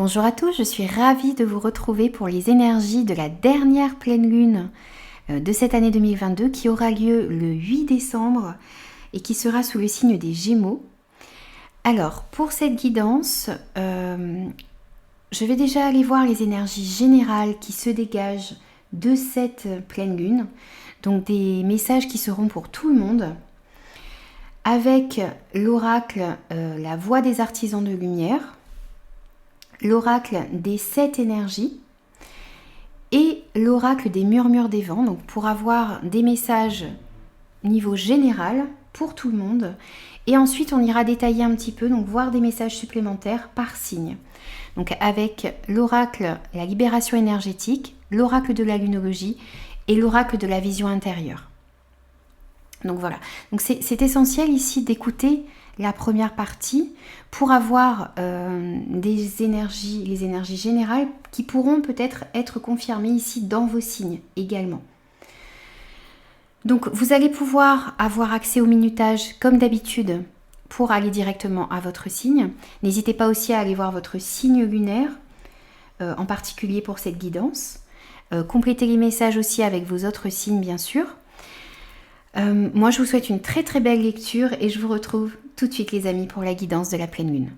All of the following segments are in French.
Bonjour à tous, je suis ravie de vous retrouver pour les énergies de la dernière pleine lune de cette année 2022 qui aura lieu le 8 décembre et qui sera sous le signe des Gémeaux. Alors, pour cette guidance, je vais déjà aller voir les énergies générales qui se dégagent de cette pleine lune, donc des messages qui seront pour tout le monde, avec l'oracle La Voix des Artisans de Lumière, l'oracle des 7 énergies et l'oracle des Murmures des Vents, donc pour avoir des messages niveau général pour tout le monde. Et ensuite, on ira détailler un petit peu, donc voir des messages supplémentaires par signe. Donc avec l'oracle La Libération énergétique, l'oracle de la lunologie et l'oracle de la vision intérieure. Donc voilà, donc c'est essentiel ici d'écouter la première partie pour avoir les énergies générales qui pourront peut-être être confirmées ici dans vos signes également. Donc vous allez pouvoir avoir accès au minutage comme d'habitude pour aller directement à votre signe. N'hésitez pas aussi à aller voir votre signe lunaire, en particulier pour cette guidance. Complétez les messages aussi avec vos autres signes bien sûr. Moi je vous souhaite une très très belle lecture et je vous retrouve tout de suite les amis pour la guidance de la pleine lune.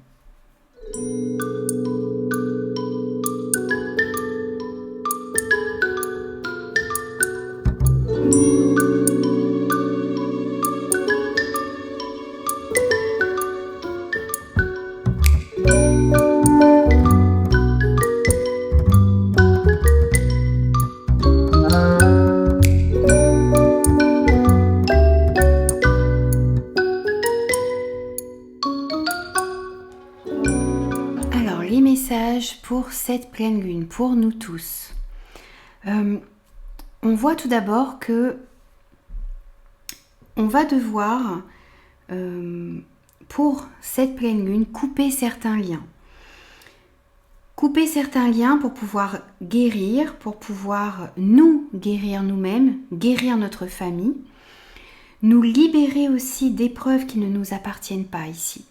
Pour cette pleine lune, pour nous tous. On voit tout d'abord que on va devoir, pour cette pleine lune, couper certains liens. Couper certains liens pour pouvoir guérir, pour pouvoir nous guérir nous-mêmes, guérir notre famille, nous libérer aussi d'épreuves qui ne nous appartiennent pas ici.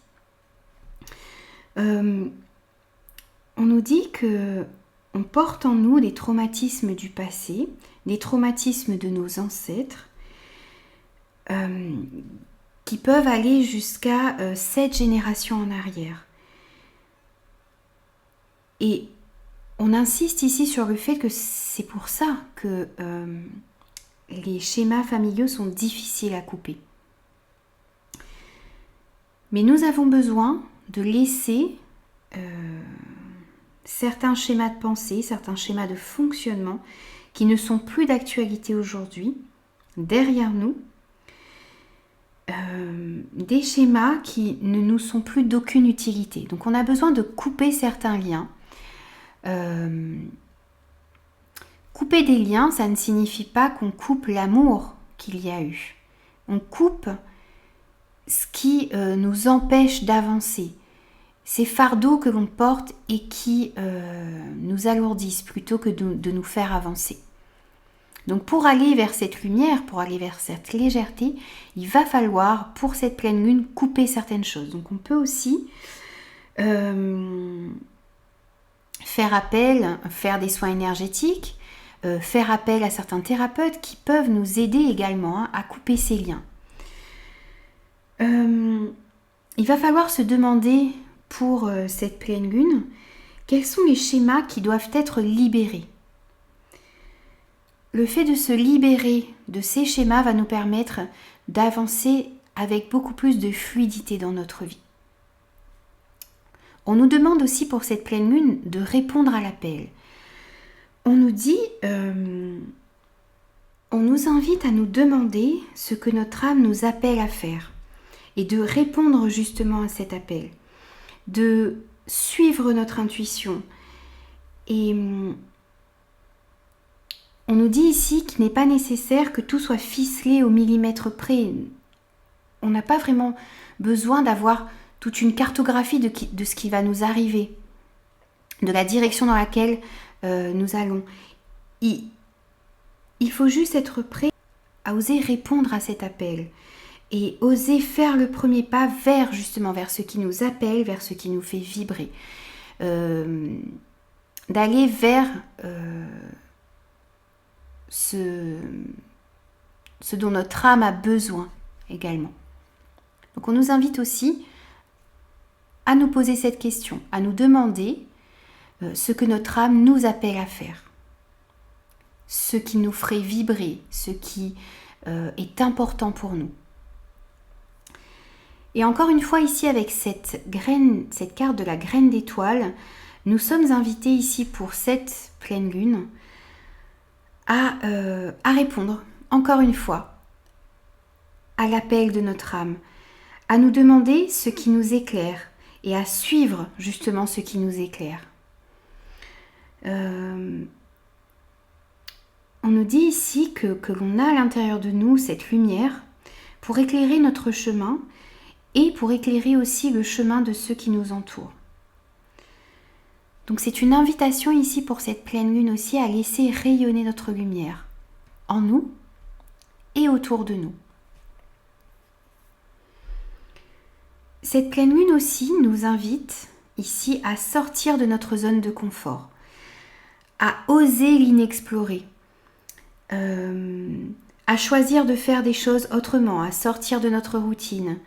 On nous dit que on porte en nous des traumatismes du passé, des traumatismes de nos ancêtres, qui peuvent aller jusqu'à 7 générations en arrière. Et on insiste ici sur le fait que c'est pour ça que les schémas familiaux sont difficiles à couper. Mais nous avons besoin de laisser certains schémas de pensée, certains schémas de fonctionnement qui ne sont plus d'actualité aujourd'hui, derrière nous, des schémas qui ne nous sont plus d'aucune utilité. Donc on a besoin de couper certains liens. Couper des liens, ça ne signifie pas qu'on coupe l'amour qu'il y a eu. On coupe ce qui nous empêche d'avancer. Ces fardeaux que l'on porte et qui nous alourdissent plutôt que de nous faire avancer. Donc pour aller vers cette lumière, pour aller vers cette légèreté, il va falloir pour cette pleine lune couper certaines choses. Donc on peut aussi faire des soins énergétiques, faire appel à certains thérapeutes qui peuvent nous aider également à couper ces liens. Il va falloir se demander pour cette pleine lune, quels sont les schémas qui doivent être libérés. Le fait de se libérer de ces schémas va nous permettre d'avancer avec beaucoup plus de fluidité dans notre vie. On nous demande aussi pour cette pleine lune de répondre à l'appel. On nous dit, on nous invite à nous demander ce que notre âme nous appelle à faire et de répondre justement à cet appel, de suivre notre intuition. Et on nous dit ici qu'il n'est pas nécessaire que tout soit ficelé au millimètre près. On n'a pas vraiment besoin d'avoir toute une cartographie de ce qui va nous arriver, de la direction dans laquelle nous allons. Il faut juste être prêt à oser répondre à cet appel et oser faire le premier pas vers ce qui nous appelle, vers ce qui nous fait vibrer, d'aller vers ce dont notre âme a besoin également. Donc on nous invite aussi à nous poser cette question, à nous demander ce que notre âme nous appelle à faire, ce qui nous ferait vibrer, ce qui est important pour nous. Et encore une fois ici avec cette carte de la graine d'étoile, nous sommes invités ici pour cette pleine lune à répondre encore une fois à l'appel de notre âme, à nous demander ce qui nous éclaire et à suivre justement ce qui nous éclaire. On nous dit ici que l'on a à l'intérieur de nous cette lumière pour éclairer notre chemin et pour éclairer aussi le chemin de ceux qui nous entourent. Donc c'est une invitation ici pour cette pleine lune aussi à laisser rayonner notre lumière en nous et autour de nous. Cette pleine lune aussi nous invite ici à sortir de notre zone de confort, à oser l'inexploré, à choisir de faire des choses autrement, à sortir de notre routine,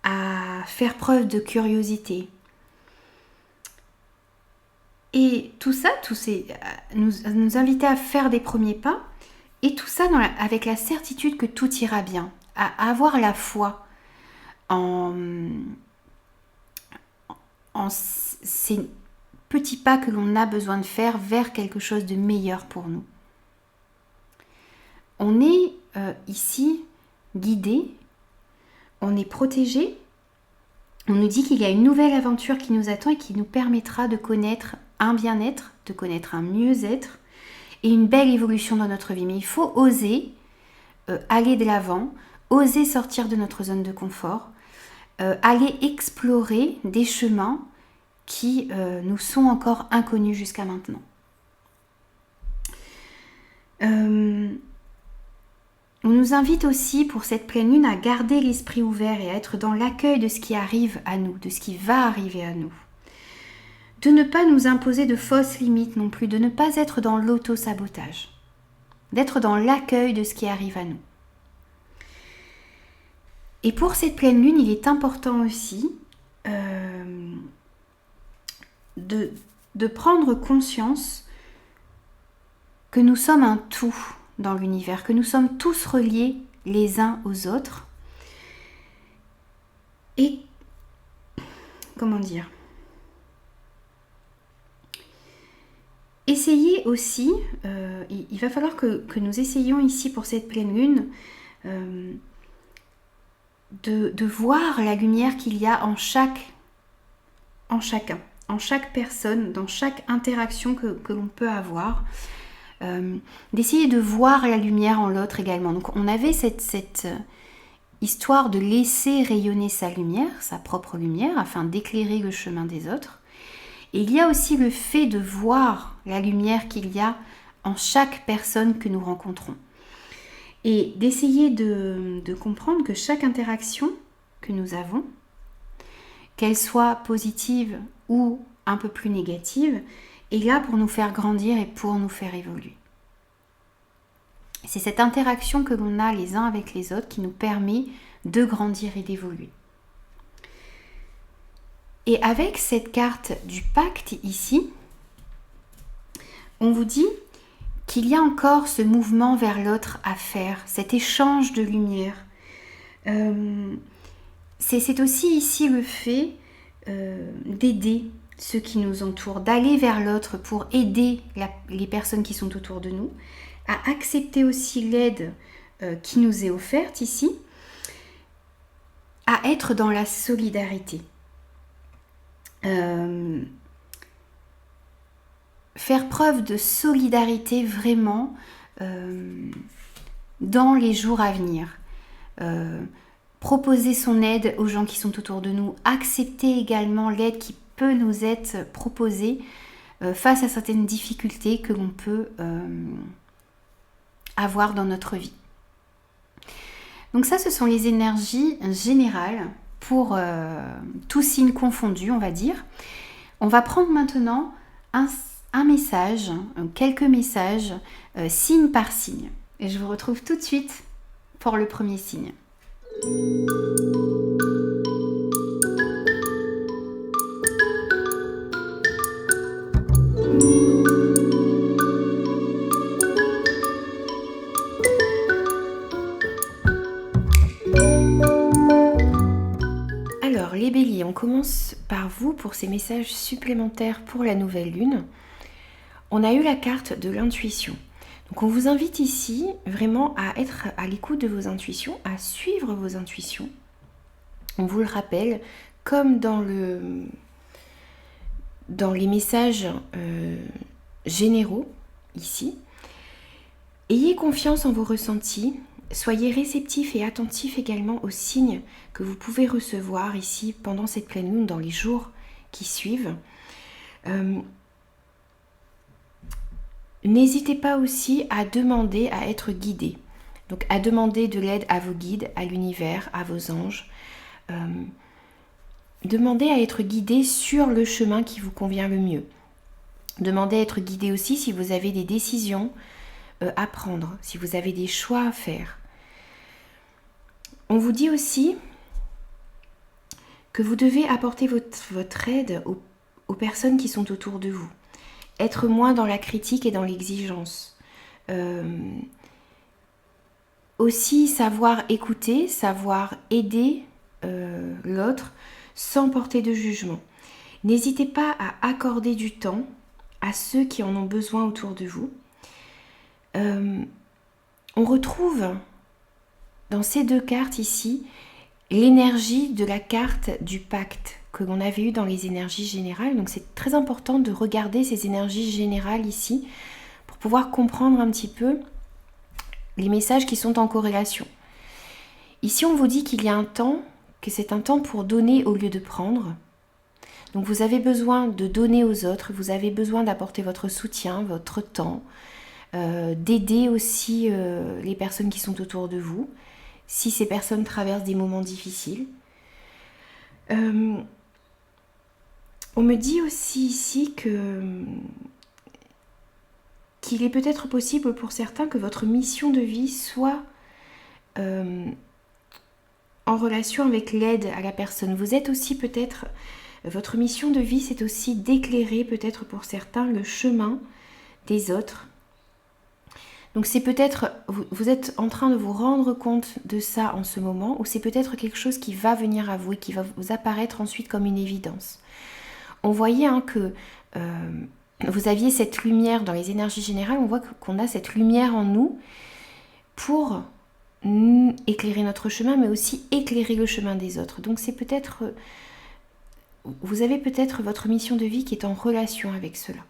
à faire preuve de curiosité. Et tout ça, nous inviter à faire des premiers pas, et tout ça avec la certitude que tout ira bien, à avoir la foi en ces petits pas que l'on a besoin de faire vers quelque chose de meilleur pour nous. On est ici guidé, on est protégé, on nous dit qu'il y a une nouvelle aventure qui nous attend et qui nous permettra de connaître un bien-être, de connaître un mieux-être et une belle évolution dans notre vie. Mais il faut oser aller de l'avant, oser sortir de notre zone de confort, aller explorer des chemins qui nous sont encore inconnus jusqu'à maintenant. On nous invite aussi pour cette pleine lune à garder l'esprit ouvert et à être dans l'accueil de ce qui arrive à nous, de ce qui va arriver à nous. De ne pas nous imposer de fausses limites non plus, de ne pas être dans l'auto-sabotage, d'être dans l'accueil de ce qui arrive à nous. Et pour cette pleine lune, il est important aussi de prendre conscience que nous sommes un tout dans l'univers, que nous sommes tous reliés les uns aux autres. Et, comment dire, essayez aussi, il va falloir que nous essayions ici pour cette pleine lune de voir la lumière qu'il y a en chacun, en chaque personne, dans chaque interaction que l'on peut avoir, d'essayer de voir la lumière en l'autre également. Donc on avait cette histoire de laisser rayonner sa lumière, sa propre lumière, afin d'éclairer le chemin des autres. Et il y a aussi le fait de voir la lumière qu'il y a en chaque personne que nous rencontrons. Et d'essayer de comprendre que chaque interaction que nous avons, qu'elle soit positive ou un peu plus négative, est là pour nous faire grandir et pour nous faire évoluer. C'est cette interaction que l'on a les uns avec les autres qui nous permet de grandir et d'évoluer. Et avec cette carte du pacte ici, on vous dit qu'il y a encore ce mouvement vers l'autre à faire, cet échange de lumière. C'est aussi ici le fait d'aider ceux qui nous entourent, d'aller vers l'autre pour aider les personnes qui sont autour de nous, à accepter aussi l'aide qui nous est offerte ici, à être dans la solidarité. Faire preuve de solidarité vraiment dans les jours à venir. Proposer son aide aux gens qui sont autour de nous, accepter également l'aide qui peut nous être proposée face à certaines difficultés que l'on peut avoir dans notre vie. Donc ça, ce sont les énergies générales pour tous signes confondus, on va dire. On va prendre maintenant un message, quelques messages, signe par signe. Et je vous retrouve tout de suite pour le premier signe. Alors, les béliers, on commence par vous pour ces messages supplémentaires pour la nouvelle lune. On a eu la carte de l'intuition. Donc, on vous invite ici vraiment à être à l'écoute de vos intuitions, à suivre vos intuitions. On vous le rappelle, comme dans les messages généraux ici. Ayez confiance en vos ressentis. Soyez réceptifs et attentifs également aux signes que vous pouvez recevoir ici pendant cette pleine lune, dans les jours qui suivent. N'hésitez pas aussi à demander à être guidé. Donc à demander de l'aide à vos guides, à l'univers, à vos anges. Demandez à être guidé sur le chemin qui vous convient le mieux. Demandez à être guidé aussi si vous avez des décisions à prendre, si vous avez des choix à faire. On vous dit aussi que vous devez apporter votre aide aux personnes qui sont autour de vous. Être moins dans la critique et dans l'exigence. Aussi savoir écouter, savoir aider l'autre sans porter de jugement. N'hésitez pas à accorder du temps à ceux qui en ont besoin autour de vous. On retrouve dans ces deux cartes ici l'énergie de la carte du pacte que l'on avait eu dans les énergies générales. Donc c'est très important de regarder ces énergies générales ici pour pouvoir comprendre un petit peu les messages qui sont en corrélation. Ici on vous dit qu'il y a un temps, que c'est un temps pour donner au lieu de prendre. Donc vous avez besoin de donner aux autres, vous avez besoin d'apporter votre soutien, votre temps, d'aider aussi les personnes qui sont autour de vous, si ces personnes traversent des moments difficiles. On me dit aussi ici qu'il est peut-être possible pour certains que votre mission de vie soit en relation avec l'aide à la personne. Vous êtes aussi peut-être, votre mission de vie, c'est aussi d'éclairer peut-être pour certains le chemin des autres. Donc c'est peut-être, vous êtes en train de vous rendre compte de ça en ce moment, ou c'est peut-être quelque chose qui va venir à vous et qui va vous apparaître ensuite comme une évidence. On voyait que vous aviez cette lumière dans les énergies générales, on voit qu'on a cette lumière en nous pour éclairer notre chemin, mais aussi éclairer le chemin des autres. Donc c'est peut-être, vous avez peut-être votre mission de vie qui est en relation avec cela.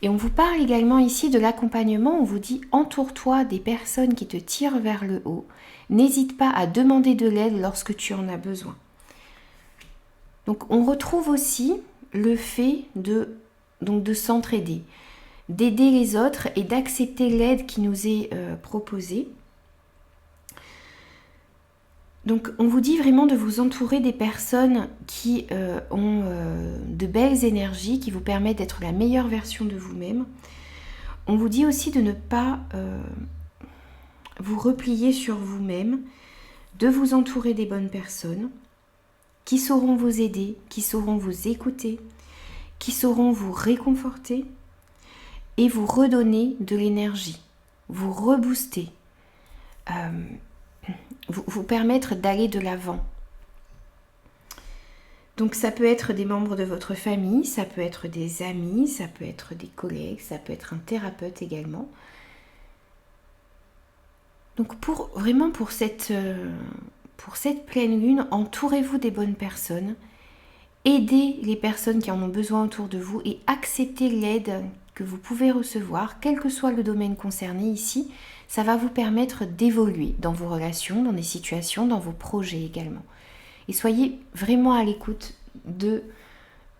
Et on vous parle également ici de l'accompagnement. On vous dit entoure-toi des personnes qui te tirent vers le haut. N'hésite pas à demander de l'aide lorsque tu en as besoin. Donc on retrouve aussi le fait de s'entraider, d'aider les autres et d'accepter l'aide qui nous est proposée. Donc on vous dit vraiment de vous entourer des personnes qui ont de belles énergies, qui vous permettent d'être la meilleure version de vous-même. On vous dit aussi de ne pas vous replier sur vous-même, de vous entourer des bonnes personnes qui sauront vous aider, qui sauront vous écouter, qui sauront vous réconforter et vous redonner de l'énergie, vous rebooster. Vous permettre d'aller de l'avant. Donc ça peut être des membres de votre famille, ça peut être des amis, ça peut être des collègues, ça peut être un thérapeute également. Donc pour cette pleine lune, entourez-vous des bonnes personnes, aidez les personnes qui en ont besoin autour de vous et acceptez l'aide que vous pouvez recevoir, quel que soit le domaine concerné ici. Ça va vous permettre d'évoluer dans vos relations, dans des situations, dans vos projets également. Et soyez vraiment à l'écoute de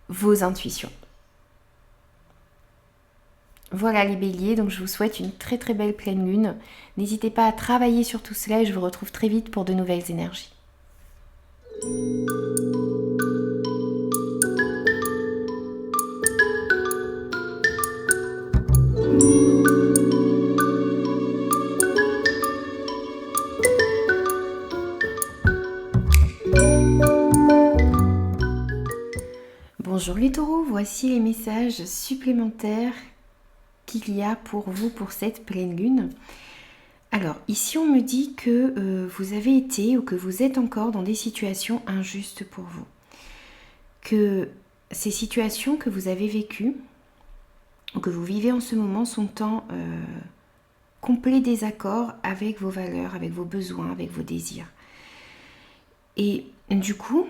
vos intuitions. Voilà les béliers, donc je vous souhaite une très très belle pleine lune. N'hésitez pas à travailler sur tout cela et je vous retrouve très vite pour de nouvelles énergies. Bonjour les taureaux, voici les messages supplémentaires qu'il y a pour vous pour cette pleine lune. Alors ici on me dit que vous avez été ou que vous êtes encore dans des situations injustes pour vous. Que ces situations que vous avez vécues ou que vous vivez en ce moment sont en complet désaccord avec vos valeurs, avec vos besoins, avec vos désirs. Et du coup,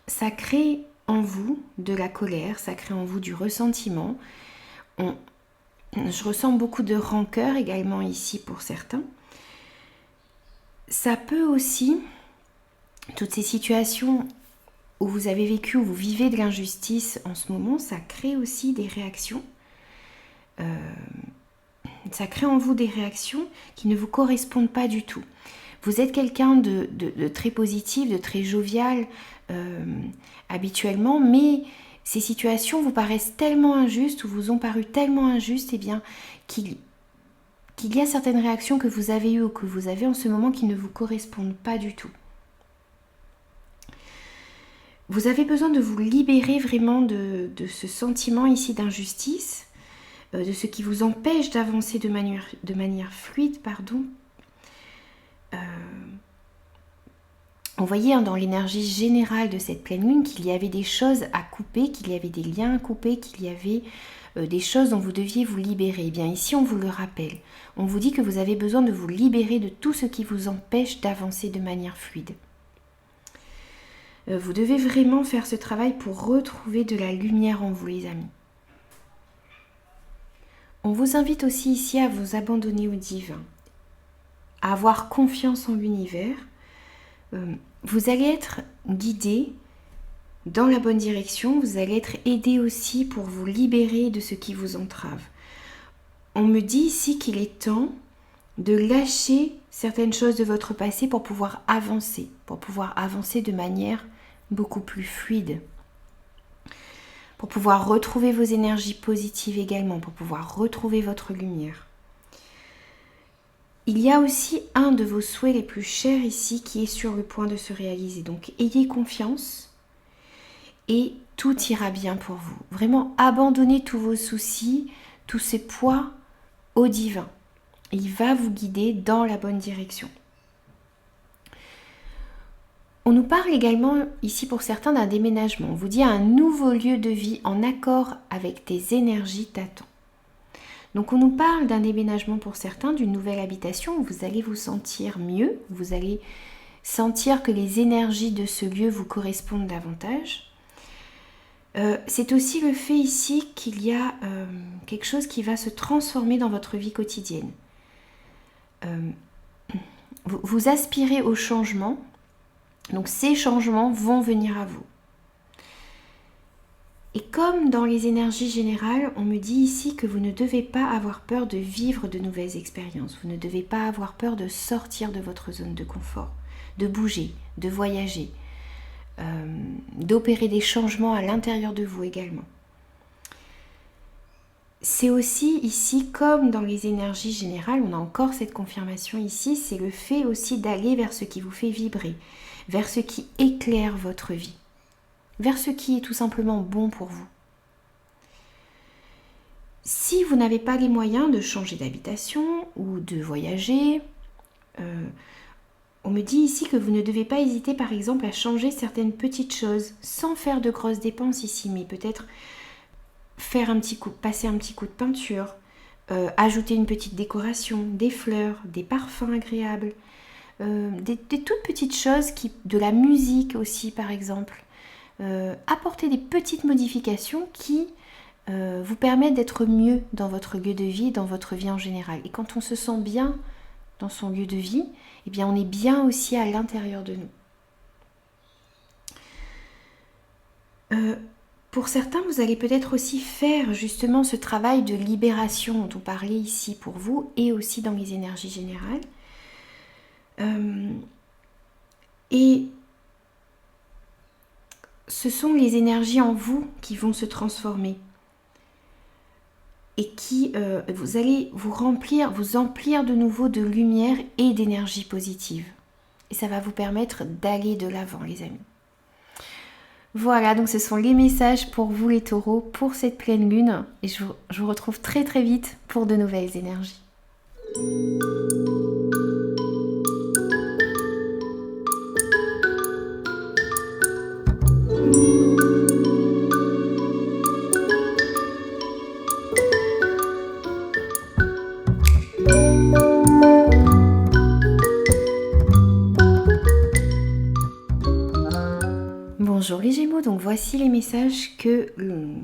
ça crée en vous de la colère, ça crée en vous du ressentiment. Je ressens beaucoup de rancœur également ici pour certains. Ça peut aussi, toutes ces situations où vous avez vécu, où vous vivez de l'injustice en ce moment, ça crée aussi des réactions. Ça crée en vous des réactions qui ne vous correspondent pas du tout. Vous êtes quelqu'un de très positif, de très jovial habituellement, mais ces situations vous paraissent tellement injustes ou vous ont paru tellement injustes, qu'il y a certaines réactions que vous avez eues ou que vous avez en ce moment qui ne vous correspondent pas du tout. Vous avez besoin de vous libérer vraiment de ce sentiment ici d'injustice, de ce qui vous empêche d'avancer de manière fluide, On voyait dans l'énergie générale de cette pleine lune qu'il y avait des choses à couper, qu'il y avait des liens à couper, qu'il y avait des choses dont vous deviez vous libérer. Et bien ici, on vous le rappelle. On vous dit que vous avez besoin de vous libérer de tout ce qui vous empêche d'avancer de manière fluide. Vous devez vraiment faire ce travail pour retrouver de la lumière en vous, les amis. On vous invite aussi ici à vous abandonner au divin, à avoir confiance en l'univers. Vous allez être guidé dans la bonne direction, vous allez être aidé aussi pour vous libérer de ce qui vous entrave. On me dit ici qu'il est temps de lâcher certaines choses de votre passé pour pouvoir avancer de manière beaucoup plus fluide, pour pouvoir retrouver vos énergies positives également, pour pouvoir retrouver votre lumière. Il y a aussi un de vos souhaits les plus chers ici qui est sur le point de se réaliser. Donc ayez confiance et tout ira bien pour vous. Vraiment abandonnez tous vos soucis, tous ces poids au divin. Il va vous guider dans la bonne direction. On nous parle également ici pour certains d'un déménagement. On vous dit un nouveau lieu de vie en accord avec tes énergies t'attend. Donc on nous parle d'un déménagement pour certains, d'une nouvelle habitation où vous allez vous sentir mieux, vous allez sentir que les énergies de ce lieu vous correspondent davantage. C'est aussi le fait ici qu'il y a quelque chose qui va se transformer dans votre vie quotidienne. Vous aspirez au changement, donc ces changements vont venir à vous. Et comme dans les énergies générales, on me dit ici que vous ne devez pas avoir peur de vivre de nouvelles expériences. Vous ne devez pas avoir peur de sortir de votre zone de confort, de bouger, de voyager, d'opérer des changements à l'intérieur de vous également. C'est aussi ici, comme dans les énergies générales, on a encore cette confirmation ici, c'est le fait aussi d'aller vers ce qui vous fait vibrer, vers ce qui éclaire votre vie, vers ce qui est tout simplement bon pour vous. Si vous n'avez pas les moyens de changer d'habitation ou de voyager, on me dit ici que vous ne devez pas hésiter par exemple à changer certaines petites choses sans faire de grosses dépenses ici, mais peut-être passer un petit coup de peinture, ajouter une petite décoration, des fleurs, des parfums agréables, des toutes petites choses, de la musique aussi par exemple. Apporter des petites modifications qui vous permettent d'être mieux dans votre lieu de vie, dans votre vie en général. Et quand on se sent bien dans son lieu de vie, eh bien on est bien aussi à l'intérieur de nous. Pour certains, vous allez peut-être aussi faire justement ce travail de libération dont on parlait ici pour vous et aussi dans les énergies générales. Et ce sont les énergies en vous qui vont se transformer et qui vous allez vous emplir de nouveau de lumière et d'énergie positive. Et ça va vous permettre d'aller de l'avant, les amis. Voilà, donc ce sont les messages pour vous les taureaux pour cette pleine lune. Et je vous retrouve très très vite pour de nouvelles énergies. Bonjour les Gémeaux, donc voici les messages que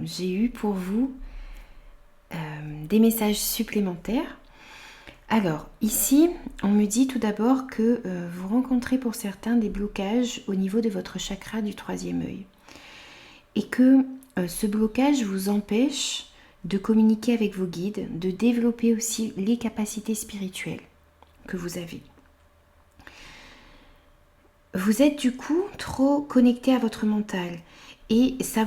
j'ai eus pour vous, des messages supplémentaires. Alors ici, on me dit tout d'abord que vous rencontrez pour certains des blocages au niveau de votre chakra du troisième œil et que ce blocage vous empêche de communiquer avec vos guides, de développer aussi les capacités spirituelles que vous avez. Vous êtes du coup trop connecté à votre mental et ça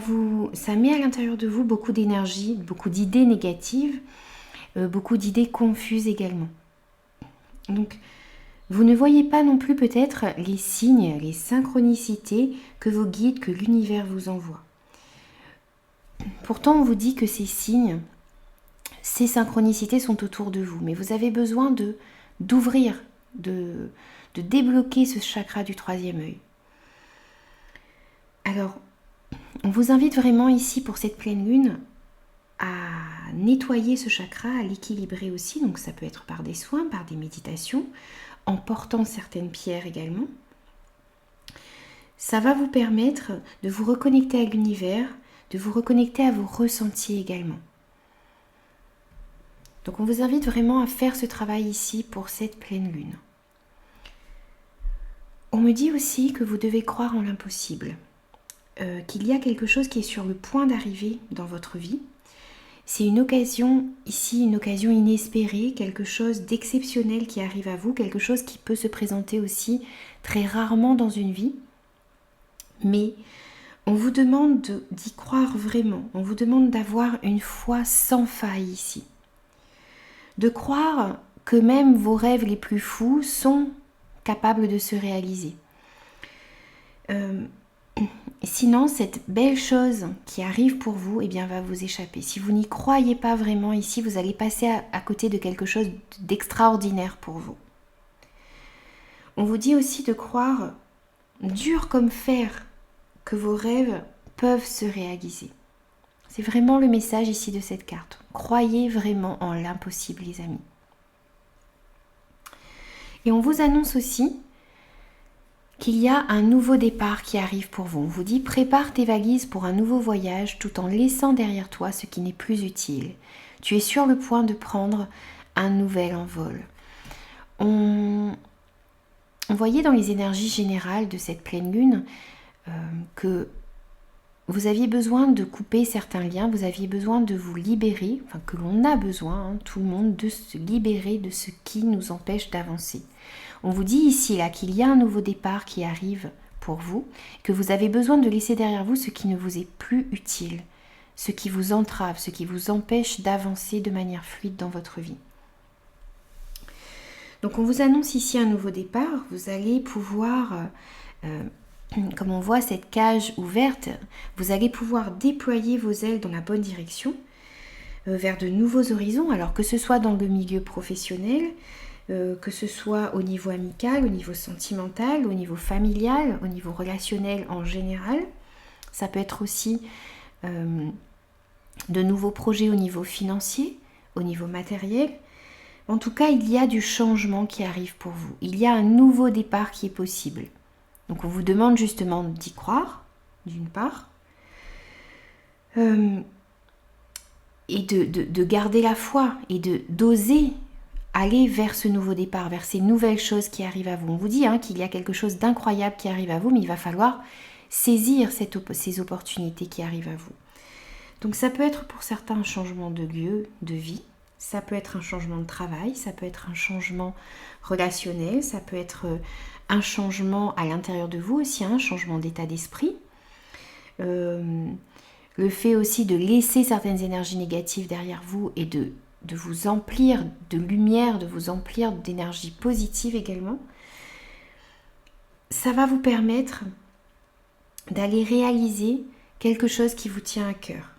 met à l'intérieur de vous beaucoup d'énergie, beaucoup d'idées négatives, beaucoup d'idées confuses également. Donc, vous ne voyez pas non plus peut-être les signes, les synchronicités que vos guides, que l'univers vous envoie. Pourtant, on vous dit que ces signes, ces synchronicités sont autour de vous, mais vous avez besoin d'ouvrir, de débloquer ce chakra du troisième œil. Alors, on vous invite vraiment ici pour cette pleine lune à nettoyer ce chakra, à l'équilibrer aussi, donc ça peut être par des soins, par des méditations, en portant certaines pierres également. Ça va vous permettre de vous reconnecter à l'univers, de vous reconnecter à vos ressentis également. Donc on vous invite vraiment à faire ce travail ici pour cette pleine lune. On me dit aussi que vous devez croire en l'impossible, qu'il y a quelque chose qui est sur le point d'arriver dans votre vie. C'est une occasion ici, une occasion inespérée, quelque chose d'exceptionnel qui arrive à vous, quelque chose qui peut se présenter aussi très rarement dans une vie. Mais on vous demande d'y croire vraiment, on vous demande d'avoir une foi sans faille ici. De croire que même vos rêves les plus fous sont capables de se réaliser. Sinon, cette belle chose qui arrive pour vous, eh bien, va vous échapper. Si vous n'y croyez pas vraiment ici, vous allez passer à côté de quelque chose d'extraordinaire pour vous. On vous dit aussi de croire dur comme fer que vos rêves peuvent se réaliser. C'est vraiment le message ici de cette carte. Croyez vraiment en l'impossible, les amis. Et on vous annonce aussi qu'il y a un nouveau départ qui arrive pour vous. On vous dit prépare tes valises pour un nouveau voyage tout en laissant derrière toi ce qui n'est plus utile. Tu es sur le point de prendre un nouvel envol. On voyait dans les énergies générales de cette pleine lune que vous aviez besoin de couper certains liens, vous aviez besoin de vous libérer, enfin que l'on a besoin, tout le monde, de se libérer de ce qui nous empêche d'avancer. On vous dit ici là qu'il y a un nouveau départ qui arrive pour vous, que vous avez besoin de laisser derrière vous ce qui ne vous est plus utile, ce qui vous entrave, ce qui vous empêche d'avancer de manière fluide dans votre vie. Donc on vous annonce ici un nouveau départ, vous allez pouvoir, comme on voit cette cage ouverte, vous allez pouvoir déployer vos ailes dans la bonne direction, vers de nouveaux horizons, alors que ce soit dans le milieu professionnel, que ce soit au niveau amical, au niveau sentimental, au niveau familial, au niveau relationnel en général. Ça peut être aussi de nouveaux projets au niveau financier, au niveau matériel. En tout cas, il y a du changement qui arrive pour vous. Il y a un nouveau départ qui est possible. Donc on vous demande justement d'y croire, d'une part, et de garder la foi et d'oser aller vers ce nouveau départ, vers ces nouvelles choses qui arrivent à vous. On vous dit qu'il y a quelque chose d'incroyable qui arrive à vous, mais il va falloir saisir ces opportunités qui arrivent à vous. Donc ça peut être pour certains un changement de lieu, de vie, ça peut être un changement de travail, ça peut être un changement relationnel, ça peut être un changement à l'intérieur de vous aussi, un changement d'état d'esprit. Le fait aussi de laisser certaines énergies négatives derrière vous et de vous emplir de lumière, de vous emplir d'énergie positive également, ça va vous permettre d'aller réaliser quelque chose qui vous tient à cœur.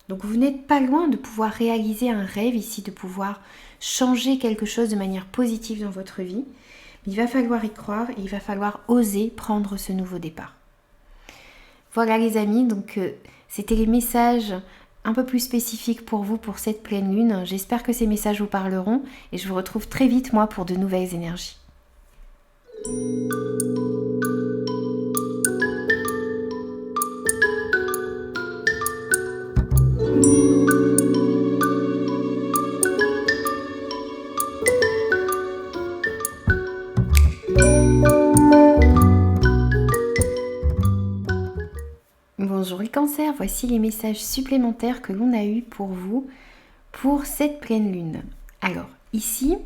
Donc vous n'êtes pas loin de pouvoir réaliser un rêve ici, de pouvoir changer quelque chose de manière positive dans votre vie. Il va falloir y croire et il va falloir oser prendre ce nouveau départ. Voilà les amis, donc c'était les messages un peu plus spécifiques pour vous pour cette pleine lune. J'espère que ces messages vous parleront et je vous retrouve très vite moi pour de nouvelles énergies. Bonjour les cancers, voici les messages supplémentaires que l'on a eus pour vous pour cette pleine lune. Alors ici,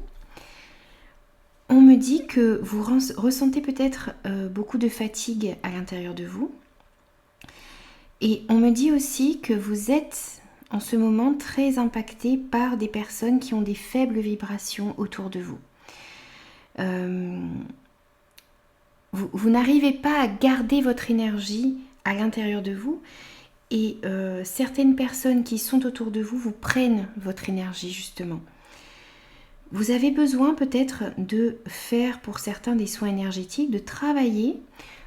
on me dit que vous ressentez peut-être beaucoup de fatigue à l'intérieur de vous. Et on me dit aussi que vous êtes en ce moment très impacté par des personnes qui ont des faibles vibrations autour de vous. Vous n'arrivez pas à garder votre énergie à l'intérieur de vous et certaines personnes qui sont autour de vous vous prennent votre énergie justement. Vous avez besoin peut-être de faire pour certains des soins énergétiques, de travailler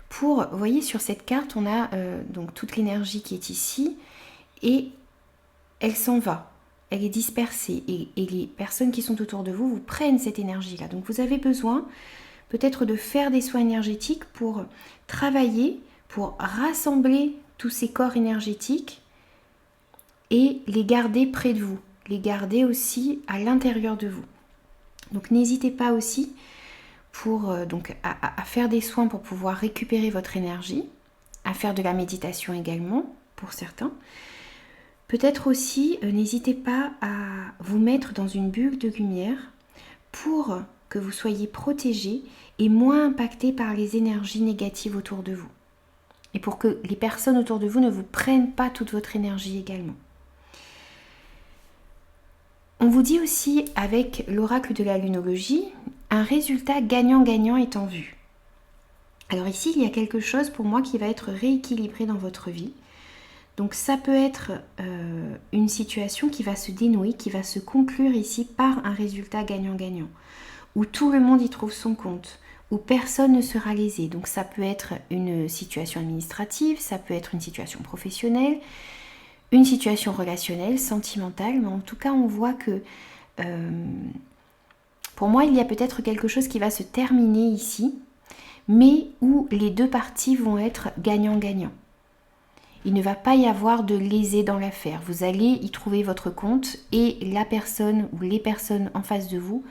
pour, vous voyez sur cette carte on a donc toute l'énergie qui est ici et elle s'en va, elle est dispersée et les personnes qui sont autour de vous vous prennent cette énergie là. Donc vous avez besoin peut-être de faire des soins énergétiques pour travailler, pour rassembler tous ces corps énergétiques et les garder près de vous, les garder aussi à l'intérieur de vous. Donc n'hésitez pas aussi pour, à faire des soins pour pouvoir récupérer votre énergie, à faire de la méditation également pour certains. Peut-être aussi, n'hésitez pas à vous mettre dans une bulle de lumière pour que vous soyez protégé et moins impacté par les énergies négatives autour de vous. Et pour que les personnes autour de vous ne vous prennent pas toute votre énergie également. On vous dit aussi, avec l'oracle de la lunologie, un résultat gagnant-gagnant est en vue. Alors ici, il y a quelque chose pour moi qui va être rééquilibré dans votre vie. Donc ça peut être une situation qui va se dénouer, qui va se conclure ici par un résultat gagnant-gagnant, où tout le monde y trouve son compte, où personne ne sera lésé. Donc ça peut être une situation administrative, ça peut être une situation professionnelle, une situation relationnelle, sentimentale, mais en tout cas on voit que pour moi il y a peut-être quelque chose qui va se terminer ici, mais où les deux parties vont être gagnant-gagnant. Il ne va pas y avoir de lésé dans l'affaire. Vous allez y trouver votre compte et la personne ou les personnes en face de vous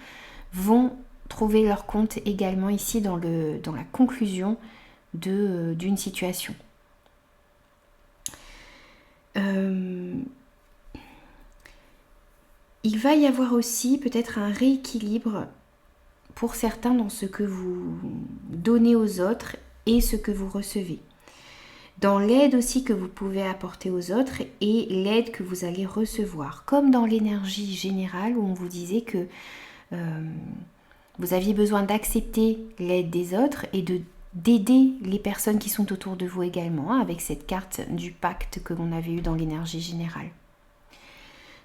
vont trouver leur compte également ici dans la conclusion d'une situation. Il va y avoir aussi peut-être un rééquilibre pour certains dans ce que vous donnez aux autres et ce que vous recevez. Dans l'aide aussi que vous pouvez apporter aux autres et l'aide que vous allez recevoir. Comme dans l'énergie générale où on vous disait que vous aviez besoin d'accepter l'aide des autres et d'aider les personnes qui sont autour de vous également, hein, avec cette carte du pacte que l'on avait eu dans l'énergie générale.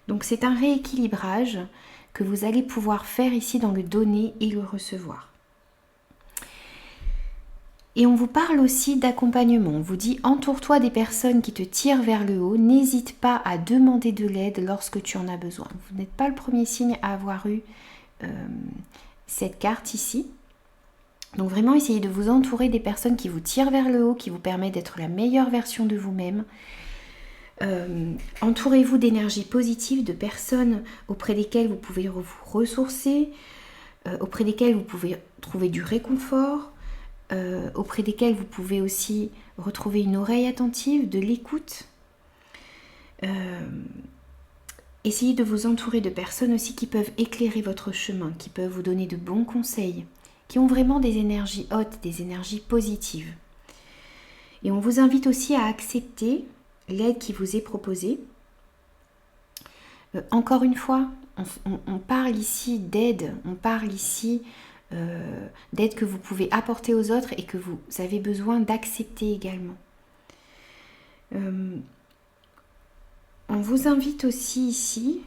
Donc c'est un rééquilibrage que vous allez pouvoir faire ici dans le donner et le recevoir. Et on vous parle aussi d'accompagnement. On vous dit entoure-toi des personnes qui te tirent vers le haut. N'hésite pas à demander de l'aide lorsque tu en as besoin. Vous n'êtes pas le premier signe à avoir eu cette carte ici. Donc vraiment essayez de vous entourer des personnes qui vous tirent vers le haut, qui vous permettent d'être la meilleure version de vous-même. Entourez-vous d'énergie positive, de personnes auprès desquelles vous pouvez vous ressourcer, auprès desquelles vous pouvez trouver du réconfort, auprès desquelles vous pouvez aussi retrouver une oreille attentive, de l'écoute. Essayez de vous entourer de personnes aussi qui peuvent éclairer votre chemin, qui peuvent vous donner de bons conseils, qui ont vraiment des énergies hautes, des énergies positives. Et on vous invite aussi à accepter l'aide qui vous est proposée. Encore une fois, on parle ici d'aide, on parle ici d'aide que vous pouvez apporter aux autres et que vous avez besoin d'accepter également. On vous invite aussi ici,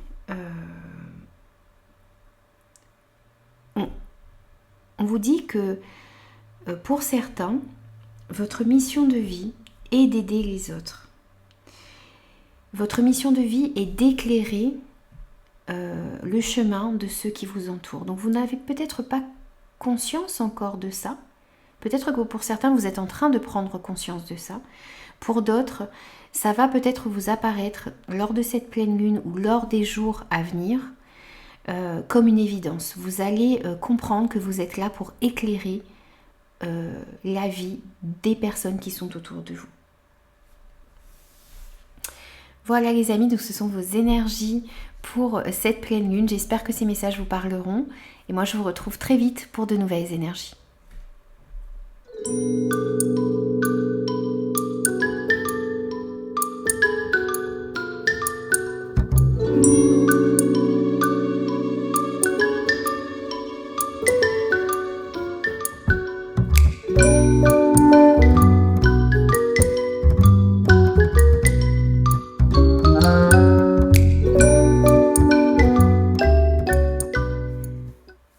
on vous dit que pour certains, votre mission de vie est d'aider les autres. Votre mission de vie est d'éclairer le chemin de ceux qui vous entourent. Donc vous n'avez peut-être pas conscience encore de ça. Peut-être que pour certains, vous êtes en train de prendre conscience de ça. Pour d'autres, ça va peut-être vous apparaître lors de cette pleine lune ou lors des jours à venir comme une évidence. Vous allez comprendre que vous êtes là pour éclairer la vie des personnes qui sont autour de vous. Voilà les amis, donc ce sont vos énergies pour cette pleine lune. J'espère que ces messages vous parleront. Et moi, je vous retrouve très vite pour de nouvelles énergies.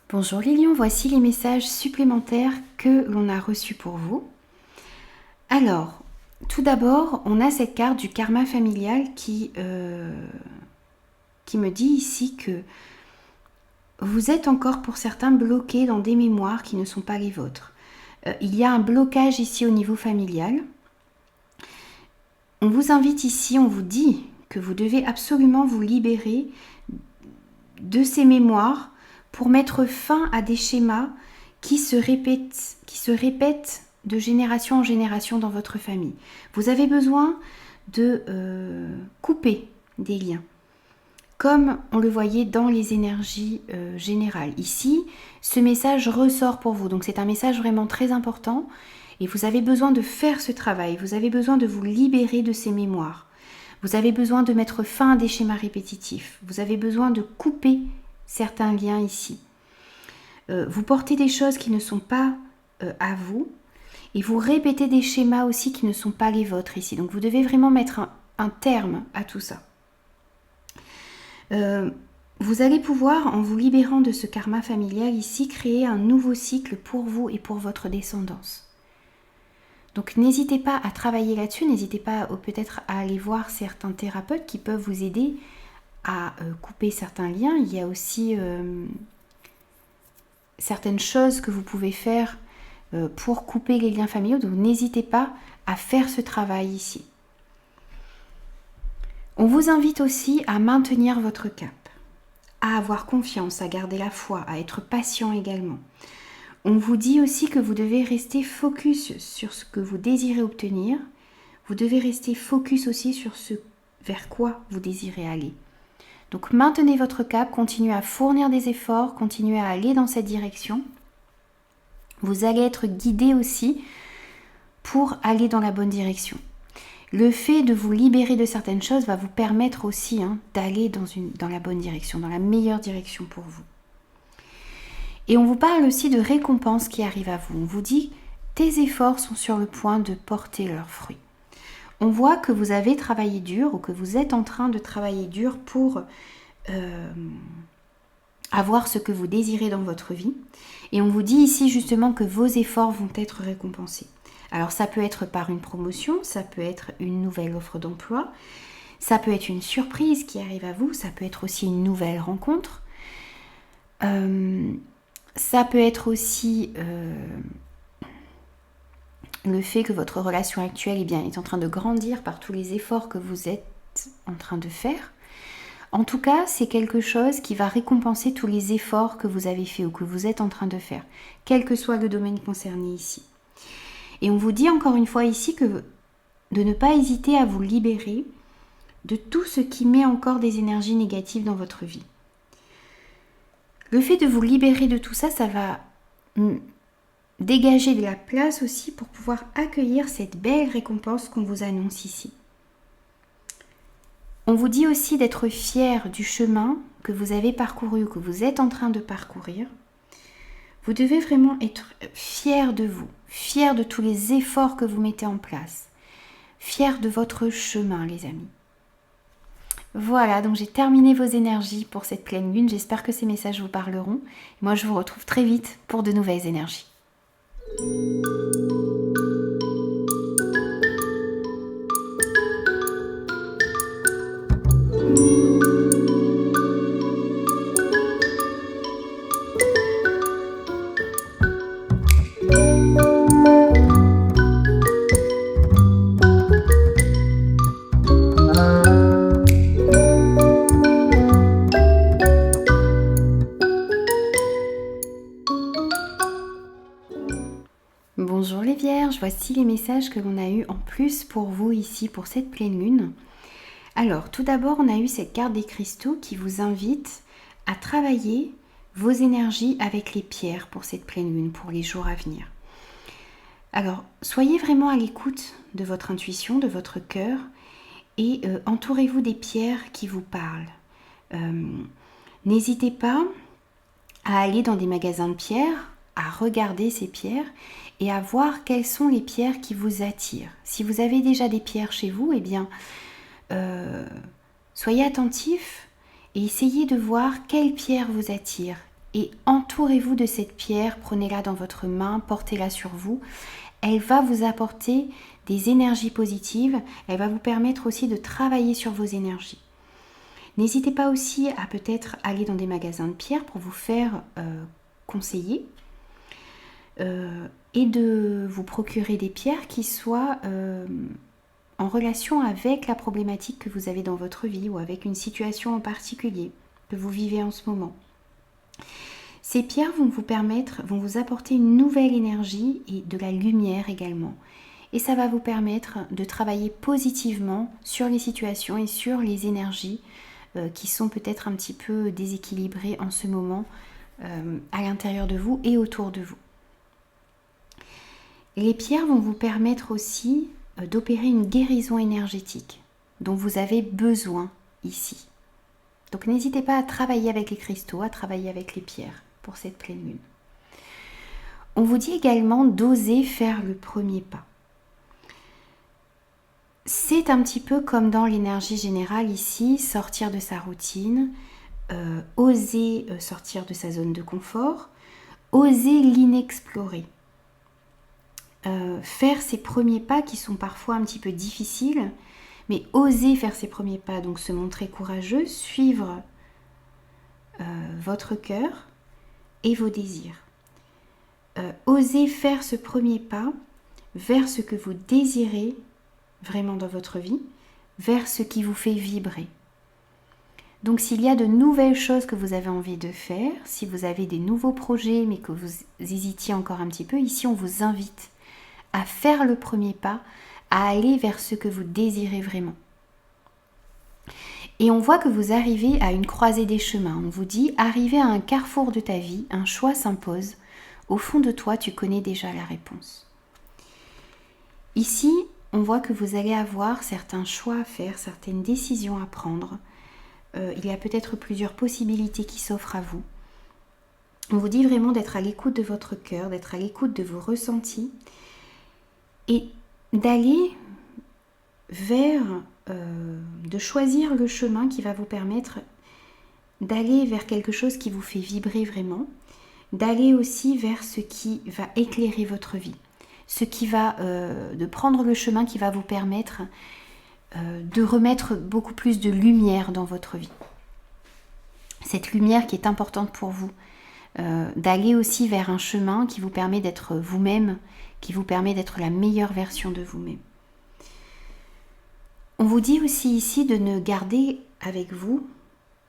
Bonjour les lions, voici les messages supplémentaires que l'on a reçus pour vous. Alors, tout d'abord, on a cette carte du karma familial qui me dit ici que vous êtes encore pour certains bloqués dans des mémoires qui ne sont pas les vôtres. Il y a un blocage ici au niveau familial. On vous invite ici, on vous dit que vous devez absolument vous libérer de ces mémoires pour mettre fin à des schémas qui se répètent de génération en génération dans votre famille. Vous avez besoin de couper des liens, comme on le voyait dans les énergies générales. Ici, ce message ressort pour vous, donc c'est un message vraiment très important et vous avez besoin de faire ce travail, vous avez besoin de vous libérer de ces mémoires, vous avez besoin de mettre fin à des schémas répétitifs, vous avez besoin de couper certains liens ici. Vous portez des choses qui ne sont pas à vous et vous répétez des schémas aussi qui ne sont pas les vôtres ici. Donc vous devez vraiment mettre un terme à tout ça. Vous allez pouvoir, en vous libérant de ce karma familial ici, créer un nouveau cycle pour vous et pour votre descendance. Donc n'hésitez pas à travailler là-dessus, n'hésitez pas peut-être à aller voir certains thérapeutes qui peuvent vous aider à couper certains liens. Il y a aussi certaines choses que vous pouvez faire pour couper les liens familiaux, donc n'hésitez pas à faire ce travail ici. On vous invite aussi à maintenir votre cap, à avoir confiance, à garder la foi, à être patient également. On vous dit aussi que vous devez rester focus sur ce que vous désirez obtenir. Vous devez rester focus aussi sur ce vers quoi vous désirez aller. Donc maintenez votre cap, continuez à fournir des efforts, continuez à aller dans cette direction. Vous allez être guidé aussi pour aller dans la bonne direction. Le fait de vous libérer de certaines choses va vous permettre aussi d'aller dans la bonne direction, dans la meilleure direction pour vous. Et on vous parle aussi de récompenses qui arrivent à vous. On vous dit, tes efforts sont sur le point de porter leurs fruits. On voit que vous avez travaillé dur ou que vous êtes en train de travailler dur pour avoir ce que vous désirez dans votre vie. Et on vous dit ici justement que vos efforts vont être récompensés. Alors ça peut être par une promotion, ça peut être une nouvelle offre d'emploi, ça peut être une surprise qui arrive à vous, ça peut être aussi une nouvelle rencontre. Ça peut être aussi le fait que votre relation actuelle est en train de grandir par tous les efforts que vous êtes en train de faire. En tout cas, c'est quelque chose qui va récompenser tous les efforts que vous avez faits ou que vous êtes en train de faire, quel que soit le domaine concerné ici. Et on vous dit encore une fois ici que de ne pas hésiter à vous libérer de tout ce qui met encore des énergies négatives dans votre vie. Le fait de vous libérer de tout ça, ça va dégager de la place aussi pour pouvoir accueillir cette belle récompense qu'on vous annonce ici. On vous dit aussi d'être fier du chemin que vous avez parcouru, que vous êtes en train de parcourir. Vous devez vraiment être fier de vous, fier de tous les efforts que vous mettez en place. fiers de votre chemin, les amis. Voilà, donc j'ai terminé vos énergies pour cette pleine lune. J'espère que ces messages vous parleront. Moi, je vous retrouve très vite pour de nouvelles énergies. Bonjour les Vierges, voici les messages que l'on a eu en plus pour vous ici pour cette pleine lune. Alors, tout d'abord, on a eu cette carte des cristaux qui vous invite à travailler vos énergies avec les pierres pour cette pleine lune, pour les jours à venir. Alors, soyez vraiment à l'écoute de votre intuition, de votre cœur, et entourez-vous des pierres qui vous parlent. N'hésitez pas à aller dans des magasins de pierres, à regarder ces pierres et à voir quelles sont les pierres qui vous attirent. Si vous avez déjà des pierres chez vous, eh bien, soyez attentifs et essayez de voir quelle pierre vous attire. Et entourez-vous de cette pierre, prenez-la dans votre main, portez-la sur vous. Elle va vous apporter des énergies positives, elle va vous permettre aussi de travailler sur vos énergies. N'hésitez pas aussi à peut-être aller dans des magasins de pierres pour vous faire conseiller et de vous procurer des pierres qui soient en relation avec la problématique que vous avez dans votre vie ou avec une situation en particulier que vous vivez en ce moment. Ces pierres vont vous apporter une nouvelle énergie et de la lumière également. Et ça va vous permettre de travailler positivement sur les situations et sur les énergies qui sont peut-être un petit peu déséquilibrées en ce moment à l'intérieur de vous et autour de vous. Les pierres vont vous permettre aussi d'opérer une guérison énergétique dont vous avez besoin ici. Donc n'hésitez pas à travailler avec les cristaux, à travailler avec les pierres pour cette pleine lune. On vous dit également d'oser faire le premier pas. C'est un petit peu comme dans l'énergie générale ici, sortir de sa routine, oser sortir de sa zone de confort, oser l'inexplorer. Faire ses premiers pas qui sont parfois un petit peu difficiles, mais oser faire ses premiers pas, donc se montrer courageux, suivre votre cœur et vos désirs. Oser faire ce premier pas vers ce que vous désirez vraiment dans votre vie, vers ce qui vous fait vibrer. Donc s'il y a de nouvelles choses que vous avez envie de faire, si vous avez des nouveaux projets mais que vous hésitiez encore un petit peu, ici on vous invite à faire le premier pas, à aller vers ce que vous désirez vraiment. Et on voit que vous arrivez à une croisée des chemins. On vous dit, arrivé à un carrefour de ta vie, un choix s'impose. Au fond de toi, tu connais déjà la réponse. Ici, on voit que vous allez avoir certains choix à faire, certaines décisions à prendre. Il y a peut-être plusieurs possibilités qui s'offrent à vous. On vous dit vraiment d'être à l'écoute de votre cœur, d'être à l'écoute de vos ressentis et d'aller vers, de choisir le chemin qui va vous permettre d'aller vers quelque chose qui vous fait vibrer vraiment, d'aller aussi vers ce qui va éclairer votre vie, ce qui va, de prendre le chemin qui va vous permettre de remettre beaucoup plus de lumière dans votre vie. Cette lumière qui est importante pour vous, d'aller aussi vers un chemin qui vous permet d'être vous-même, qui vous permet d'être la meilleure version de vous-même. On vous dit aussi ici de ne garder avec vous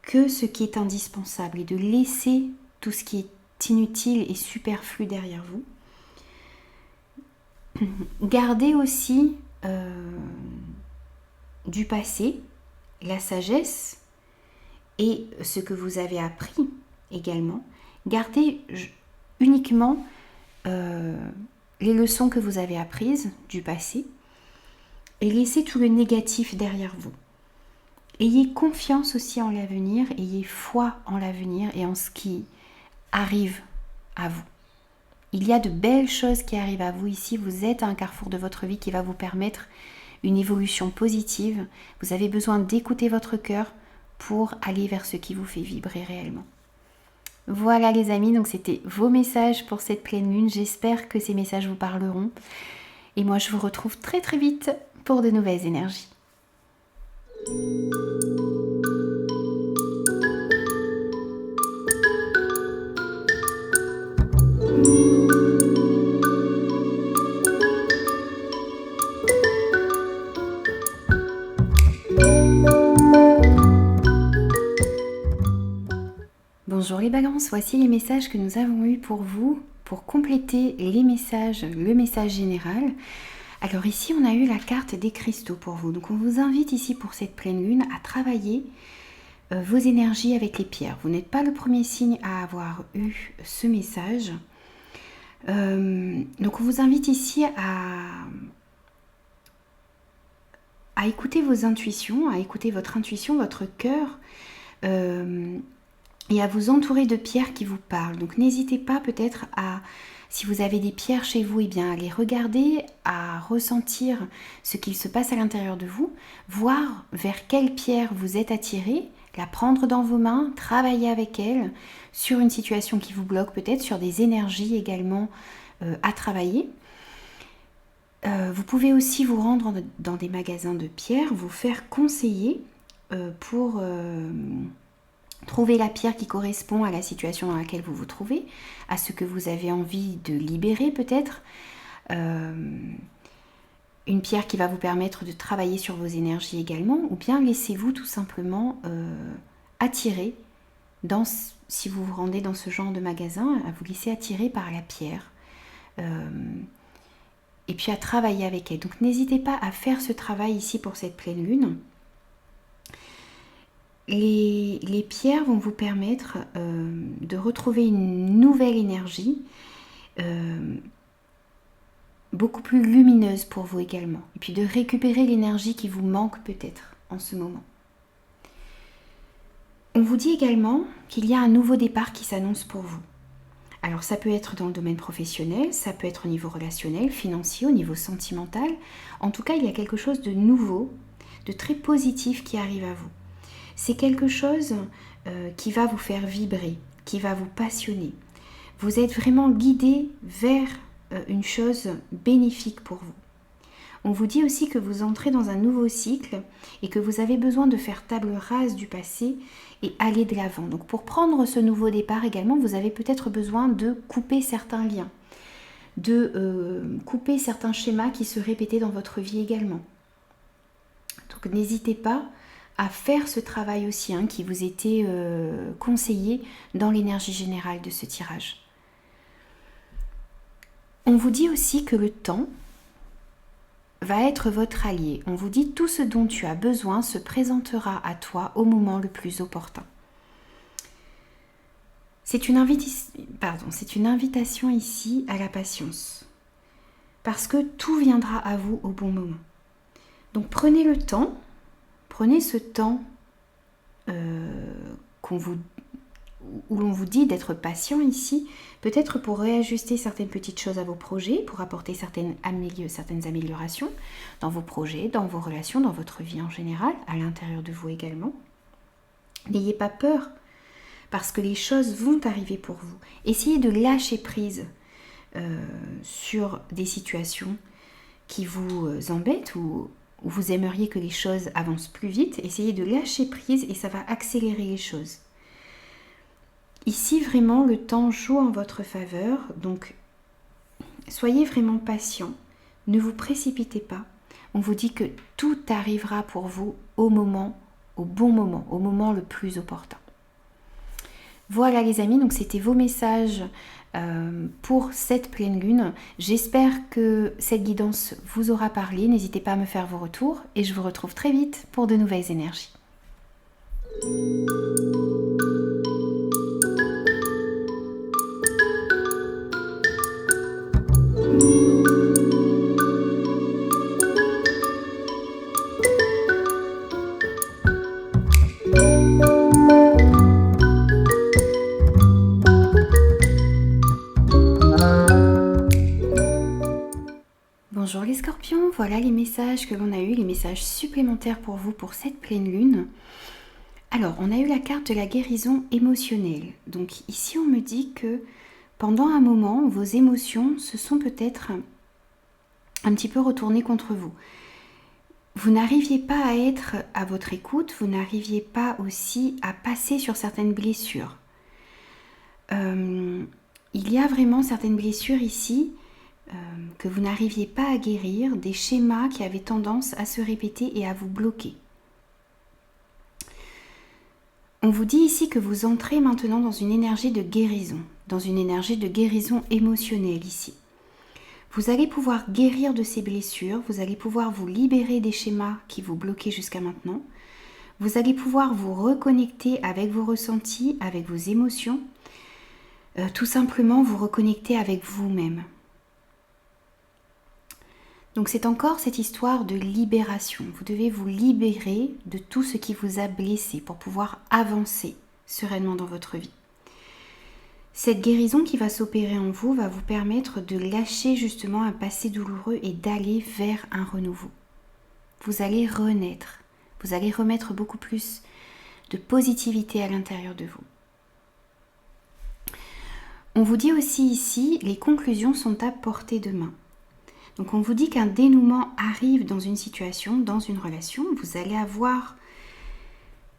que ce qui est indispensable et de laisser tout ce qui est inutile et superflu derrière vous. Gardez aussi du passé, la sagesse et ce que vous avez appris également. Gardez uniquement les leçons que vous avez apprises du passé et laissez tout le négatif derrière vous. Ayez confiance aussi en l'avenir, ayez foi en l'avenir et en ce qui arrive à vous. Il y a de belles choses qui arrivent à vous ici, vous êtes à un carrefour de votre vie qui va vous permettre une évolution positive. Vous avez besoin d'écouter votre cœur pour aller vers ce qui vous fait vibrer réellement. Voilà les amis, donc c'était vos messages pour cette pleine lune. J'espère que ces messages vous parleront. Et moi je vous retrouve très très vite pour de nouvelles énergies. Bonjour les balances, voici les messages que nous avons eus pour vous, pour compléter les messages, le message général. Alors ici on a eu la carte des cristaux pour vous, donc on vous invite ici pour cette pleine lune à travailler vos énergies avec les pierres. Vous n'êtes pas le premier signe à avoir eu ce message. Donc on vous invite ici à écouter vos intuitions, à écouter votre intuition, votre cœur, et à vous entourer de pierres qui vous parlent. Donc n'hésitez pas peut-être à, si vous avez des pierres chez vous, eh bien à les regarder, à ressentir ce qu'il se passe à l'intérieur de vous, voir vers quelle pierre vous êtes attiré, la prendre dans vos mains, travailler avec elle sur une situation qui vous bloque peut-être, sur des énergies également à travailler. Vous pouvez aussi vous rendre dans des magasins de pierres, vous faire conseiller pour trouver la pierre qui correspond à la situation dans laquelle vous vous trouvez, à ce que vous avez envie de libérer peut-être. Une pierre qui va vous permettre de travailler sur vos énergies également, ou bien laissez-vous tout simplement attirer, si vous vous rendez dans ce genre de magasin, à vous laisser attirer par la pierre. Et puis à travailler avec elle. Donc n'hésitez pas à faire ce travail ici pour cette pleine lune. Les pierres vont vous permettre de retrouver une nouvelle énergie, beaucoup plus lumineuse pour vous également. Et puis de récupérer l'énergie qui vous manque peut-être en ce moment. On vous dit également qu'il y a un nouveau départ qui s'annonce pour vous. Alors ça peut être dans le domaine professionnel, ça peut être au niveau relationnel, financier, au niveau sentimental. En tout cas, il y a quelque chose de nouveau, de très positif qui arrive à vous. C'est quelque chose qui va vous faire vibrer, qui va vous passionner. Vous êtes vraiment guidé vers une chose bénéfique pour vous. On vous dit aussi que vous entrez dans un nouveau cycle et que vous avez besoin de faire table rase du passé et aller de l'avant. Donc pour prendre ce nouveau départ également, vous avez peut-être besoin de couper certains liens, de couper certains schémas qui se répétaient dans votre vie également. Donc n'hésitez pas à faire ce travail aussi qui vous était conseillé dans l'énergie générale de ce tirage. On vous dit aussi que le temps va être votre allié. On vous dit tout ce dont tu as besoin se présentera à toi au moment le plus opportun. C'est une invitation ici à la patience. Parce que tout viendra à vous au bon moment. Donc prenez le temps, prenez ce temps où l'on vous dit d'être patient ici, peut-être pour réajuster certaines petites choses à vos projets, pour apporter certaines améliorations dans vos projets, dans vos relations, dans votre vie en général, à l'intérieur de vous également. N'ayez pas peur, parce que les choses vont arriver pour vous. Essayez de lâcher prise sur des situations qui vous embêtent ou où vous aimeriez que les choses avancent plus vite. Essayez de lâcher prise et ça va accélérer les choses. Ici, vraiment, le temps joue en votre faveur, donc soyez vraiment patient, ne vous précipitez pas. On vous dit que tout arrivera pour vous au bon moment, au moment le plus opportun. Voilà les amis, donc c'était vos messages pour cette pleine lune. J'espère que cette guidance vous aura parlé. N'hésitez pas à me faire vos retours et je vous retrouve très vite pour de nouvelles énergies. Bonjour les scorpions, voilà les messages que l'on a eus, les messages supplémentaires pour vous pour cette pleine lune. Alors, on a eu la carte de la guérison émotionnelle. Donc ici, on me dit que pendant un moment, vos émotions se sont peut-être un petit peu retournées contre vous. Vous n'arriviez pas à être à votre écoute, vous n'arriviez pas aussi à passer sur certaines blessures. Il y a vraiment certaines blessures ici que vous n'arriviez pas à guérir, des schémas qui avaient tendance à se répéter et à vous bloquer. On vous dit ici que vous entrez maintenant dans une énergie de guérison émotionnelle ici. Vous allez pouvoir guérir de ces blessures, vous allez pouvoir vous libérer des schémas qui vous bloquaient jusqu'à maintenant. Vous allez pouvoir vous reconnecter avec vos ressentis, avec vos émotions, tout simplement vous reconnecter avec vous-même. Donc c'est encore cette histoire de libération. Vous devez vous libérer de tout ce qui vous a blessé pour pouvoir avancer sereinement dans votre vie. Cette guérison qui va s'opérer en vous va vous permettre de lâcher justement un passé douloureux et d'aller vers un renouveau. Vous allez renaître, vous allez remettre beaucoup plus de positivité à l'intérieur de vous. On vous dit aussi ici, les conclusions sont à portée de main. Donc on vous dit qu'un dénouement arrive dans une situation, dans une relation. Vous allez avoir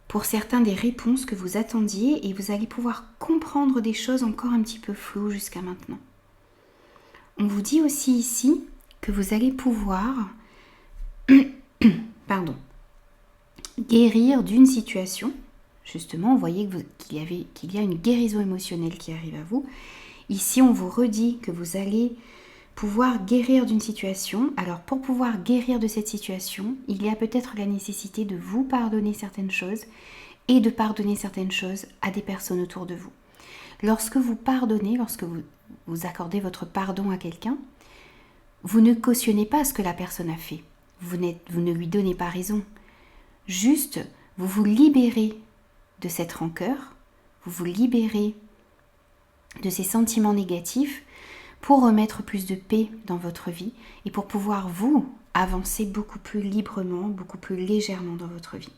pour certains des réponses que vous attendiez et vous allez pouvoir comprendre des choses encore un petit peu floues jusqu'à maintenant. On vous dit aussi ici que vous allez pouvoir guérir d'une situation. Justement, vous voyez qu'il y a une guérison émotionnelle qui arrive à vous. Ici, on vous redit que vous allez pouvoir guérir d'une situation. Alors pour pouvoir guérir de cette situation, il y a peut-être la nécessité de vous pardonner certaines choses et de pardonner certaines choses à des personnes autour de vous. Lorsque vous pardonnez, lorsque vous accordez votre pardon à quelqu'un, vous ne cautionnez pas ce que la personne a fait. Vous ne lui donnez pas raison. Juste, vous vous libérez de cette rancœur, vous vous libérez de ces sentiments négatifs pour remettre plus de paix dans votre vie et pour pouvoir vous avancer beaucoup plus librement, beaucoup plus légèrement dans votre vie.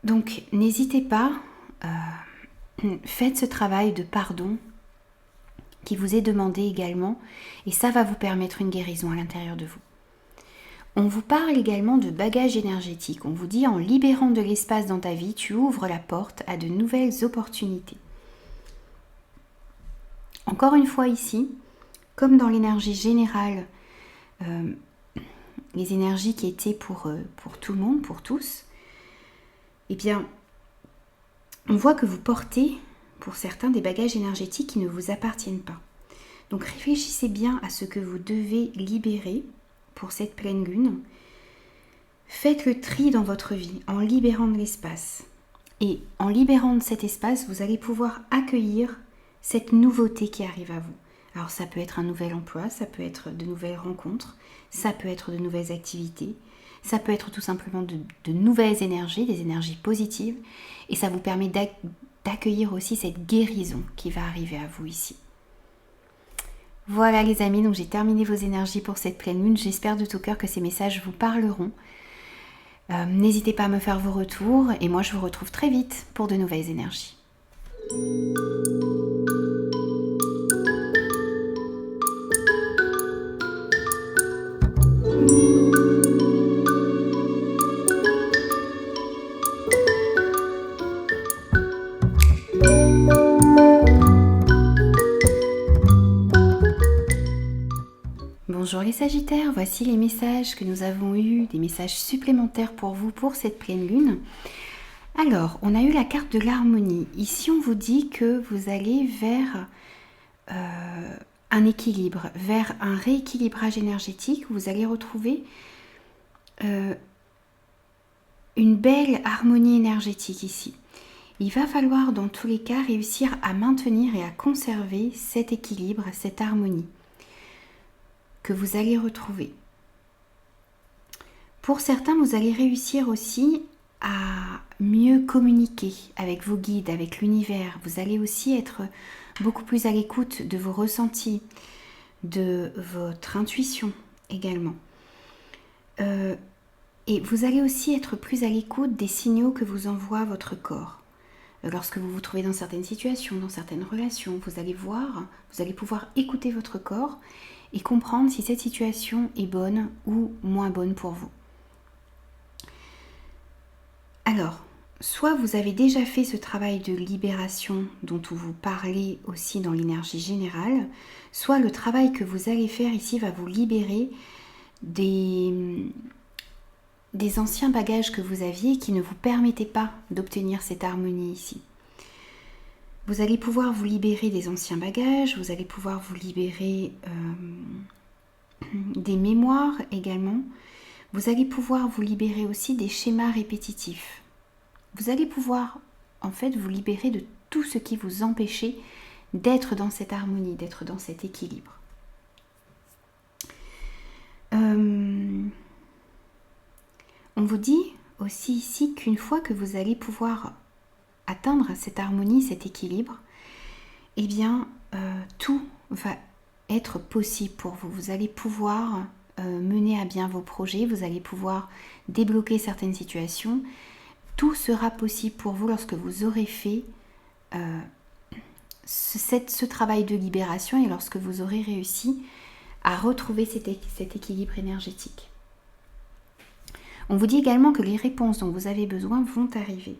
Donc n'hésitez pas, faites ce travail de pardon qui vous est demandé également et ça va vous permettre une guérison à l'intérieur de vous. On vous parle également de bagages énergétiques. On vous dit en libérant de l'espace dans ta vie, tu ouvres la porte à de nouvelles opportunités. Encore une fois ici, comme dans l'énergie générale, les énergies qui étaient pour tout le monde, pour tous, eh bien, on voit que vous portez, pour certains, des bagages énergétiques qui ne vous appartiennent pas. Donc réfléchissez bien à ce que vous devez libérer pour cette pleine lune. Faites le tri dans votre vie en libérant de l'espace. Et en libérant de cet espace, vous allez pouvoir accueillir cette nouveauté qui arrive à vous. Alors ça peut être un nouvel emploi, ça peut être de nouvelles rencontres, ça peut être de nouvelles activités, ça peut être tout simplement de nouvelles énergies, des énergies positives, et ça vous permet d'accueillir aussi cette guérison qui va arriver à vous ici. Voilà les amis, donc j'ai terminé vos énergies pour cette pleine lune. J'espère de tout cœur que ces messages vous parleront. N'hésitez pas à me faire vos retours et moi je vous retrouve très vite pour de nouvelles énergies. Bonjour les Sagittaires, voici les messages que nous avons eus, des messages supplémentaires pour vous pour cette pleine lune. Alors, on a eu la carte de l'harmonie. Ici, on vous dit que vous allez vers un équilibre, vers un rééquilibrage énergétique. Vous allez retrouver une belle harmonie énergétique ici. Il va falloir dans tous les cas réussir à maintenir et à conserver cet équilibre, cette harmonie que vous allez retrouver. Pour certains, vous allez réussir aussi à mieux communiquer avec vos guides, avec l'univers. Vous allez aussi être beaucoup plus à l'écoute de vos ressentis. de votre intuition également. Et vous allez aussi être plus à l'écoute des signaux que vous envoie votre corps. Lorsque vous vous trouvez dans certaines situations, dans certaines relations, vous allez pouvoir écouter votre corps et comprendre si cette situation est bonne ou moins bonne pour vous. Alors, soit vous avez déjà fait ce travail de libération dont vous parlez aussi dans l'énergie générale, soit le travail que vous allez faire ici va vous libérer des anciens bagages que vous aviez qui ne vous permettaient pas d'obtenir cette harmonie ici. Vous allez pouvoir vous libérer des anciens bagages, vous allez pouvoir vous libérer des mémoires également. Vous allez pouvoir vous libérer aussi des schémas répétitifs. Vous allez pouvoir en fait vous libérer de tout ce qui vous empêchait d'être dans cette harmonie, d'être dans cet équilibre. On vous dit aussi ici qu'une fois que vous allez pouvoir atteindre cette harmonie, cet équilibre, eh bien tout va être possible pour vous. Vous allez pouvoir mener à bien vos projets, vous allez pouvoir débloquer certaines situations. Tout sera possible pour vous lorsque vous aurez fait ce travail de libération et lorsque vous aurez réussi à retrouver cet équilibre énergétique. On vous dit également que les réponses dont vous avez besoin vont arriver.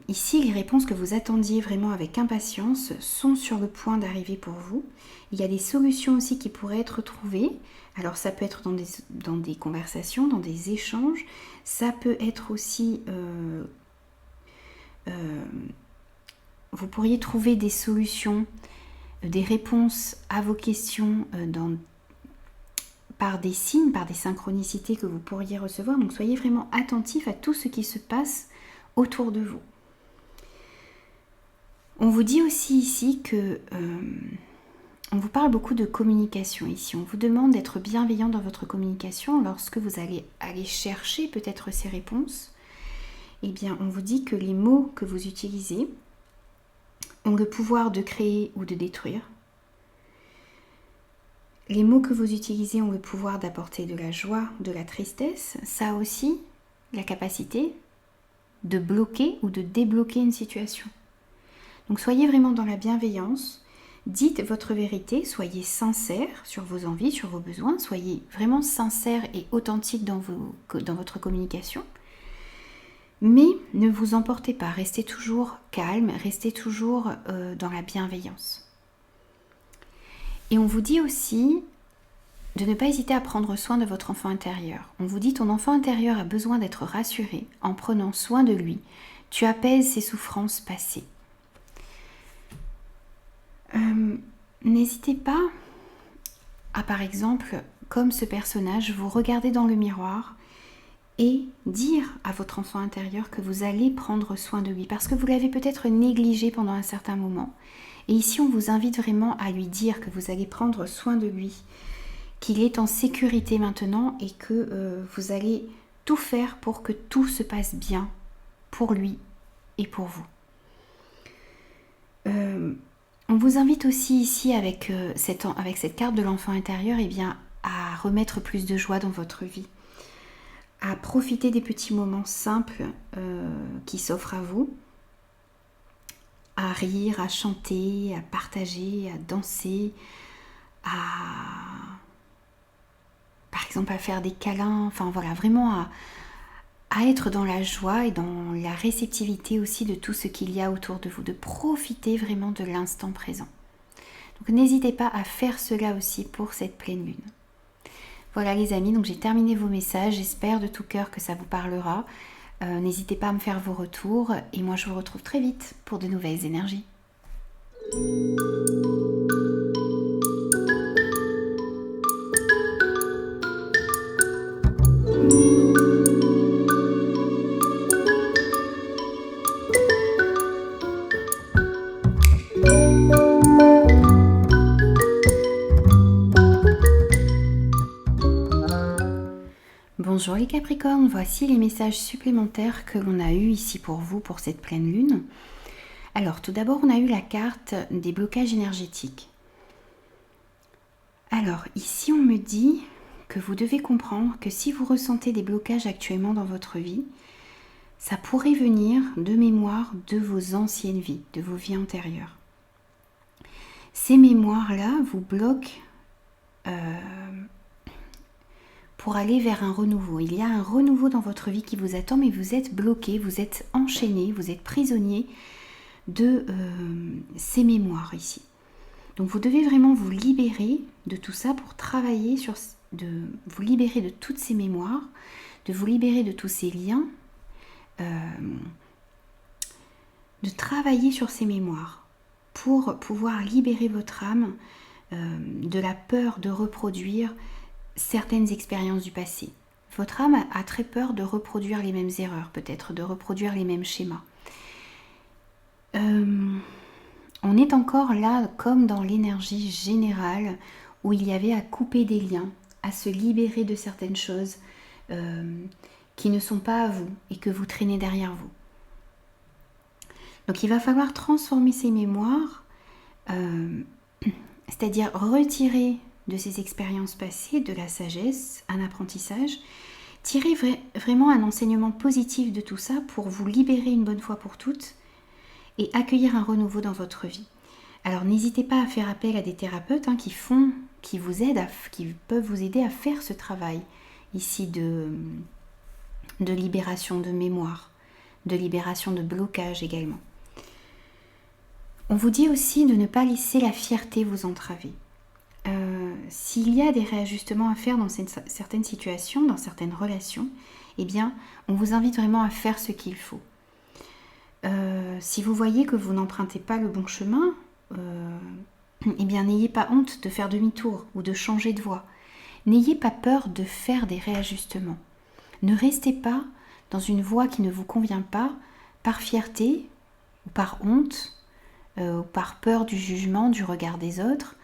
Ici, les réponses que vous attendiez vraiment avec impatience sont sur le point d'arriver pour vous. Il y a des solutions aussi qui pourraient être trouvées. Alors ça peut être dans des conversations, dans des échanges. Ça peut être aussi... vous pourriez trouver des solutions, des réponses à vos questions par des signes, par des synchronicités que vous pourriez recevoir. Donc soyez vraiment attentifs à tout ce qui se passe autour de vous. On vous dit aussi ici que on vous parle beaucoup de communication ici. On vous demande d'être bienveillant dans votre communication lorsque vous allez aller chercher peut-être ces réponses. Eh bien, on vous dit que les mots que vous utilisez ont le pouvoir de créer ou de détruire. Les mots que vous utilisez ont le pouvoir d'apporter de la joie, de la tristesse. Ça a aussi la capacité de bloquer ou de débloquer une situation. Donc soyez vraiment dans la bienveillance, dites votre vérité, soyez sincère sur vos envies, sur vos besoins, soyez vraiment sincère et authentique dans votre communication. Mais ne vous emportez pas, restez toujours calme, restez toujours dans la bienveillance. Et on vous dit aussi de ne pas hésiter à prendre soin de votre enfant intérieur. On vous dit ton enfant intérieur a besoin d'être rassuré en prenant soin de lui. Tu apaises ses souffrances passées. N'hésitez pas à, par exemple, comme ce personnage, vous regarder dans le miroir et dire à votre enfant intérieur que vous allez prendre soin de lui parce que vous l'avez peut-être négligé pendant un certain moment. Et ici, on vous invite vraiment à lui dire que vous allez prendre soin de lui, qu'il est en sécurité maintenant et que vous allez tout faire pour que tout se passe bien pour lui et pour vous. On vous invite aussi ici avec cette carte de l'enfant intérieur eh bien, à remettre plus de joie dans votre vie, à profiter des petits moments simples qui s'offrent à vous, à rire, à chanter, à partager, à danser, par exemple à faire des câlins, enfin voilà, vraiment à être dans la joie et dans la réceptivité aussi de tout ce qu'il y a autour de vous, de profiter vraiment de l'instant présent. Donc n'hésitez pas à faire cela aussi pour cette pleine lune. Voilà les amis, donc j'ai terminé vos messages, j'espère de tout cœur que ça vous parlera. N'hésitez pas à me faire vos retours et moi je vous retrouve très vite pour de nouvelles énergies. Bonjour les Capricornes, voici les messages supplémentaires que l'on a eu ici pour vous pour cette pleine lune. Alors tout d'abord on a eu la carte des blocages énergétiques. Alors, ici, on me dit que vous devez comprendre que si vous ressentez des blocages actuellement dans votre vie, ça pourrait venir de mémoire de vos anciennes vies, de vos vies antérieures. Ces mémoires-là vous bloquent pour aller vers un renouveau. Il y a un renouveau dans votre vie qui vous attend, mais vous êtes bloqué, vous êtes enchaîné, vous êtes prisonnier de ces mémoires ici. Donc vous devez vraiment vous libérer de tout ça pour travailler de vous libérer de toutes ces mémoires, de vous libérer de tous ces liens, de travailler sur ces mémoires pour pouvoir libérer votre âme de la peur de reproduire certaines expériences du passé. Votre âme a très peur de reproduire les mêmes erreurs, peut-être de reproduire les mêmes schémas. On est encore là comme dans l'énergie générale où il y avait à couper des liens, à se libérer de certaines choses qui ne sont pas à vous et que vous traînez derrière vous. Donc il va falloir transformer ces mémoires, c'est-à-dire retirer de ces expériences passées de la sagesse, un apprentissage, tirer vraiment un enseignement positif de tout ça pour vous libérer une bonne fois pour toutes et accueillir un renouveau dans votre vie. Alors n'hésitez pas à faire appel à des thérapeutes qui peuvent vous aider à faire ce travail ici de libération de mémoire, de libération de blocage également. On vous dit aussi de ne pas laisser la fierté vous entraver. S'il y a des réajustements à faire dans certaines situations, dans certaines relations, eh bien, on vous invite vraiment à faire ce qu'il faut. Si vous voyez que vous n'empruntez pas le bon chemin, eh bien, n'ayez pas honte de faire demi-tour ou de changer de voie. N'ayez pas peur de faire des réajustements. Ne restez pas dans une voie qui ne vous convient pas par fierté ou par honte ou par peur du jugement, du regard des autres.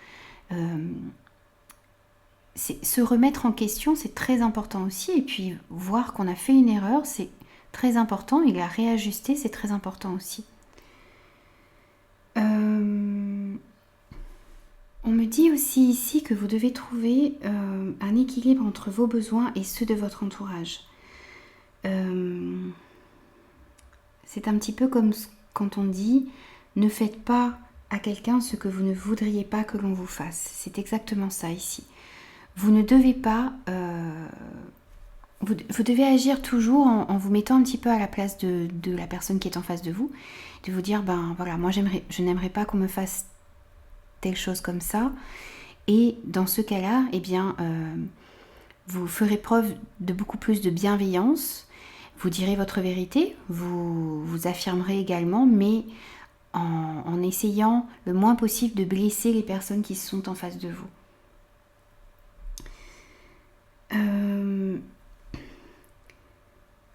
Se remettre en question, c'est très important aussi. Et puis, voir qu'on a fait une erreur, c'est très important. Et la réajuster, c'est très important aussi. On me dit aussi ici que vous devez trouver un équilibre entre vos besoins et ceux de votre entourage. C'est un petit peu comme quand on dit « ne faites pas à quelqu'un ce que vous ne voudriez pas que l'on vous fasse ». C'est exactement ça ici. Vous ne devez pas... vous devez agir toujours en vous mettant un petit peu à la place de la personne qui est en face de vous, de vous dire, ben voilà, moi je n'aimerais pas qu'on me fasse telle chose comme ça, et dans ce cas-là, eh bien, vous ferez preuve de beaucoup plus de bienveillance, vous direz votre vérité, vous affirmerez également, mais en essayant le moins possible de blesser les personnes qui sont en face de vous.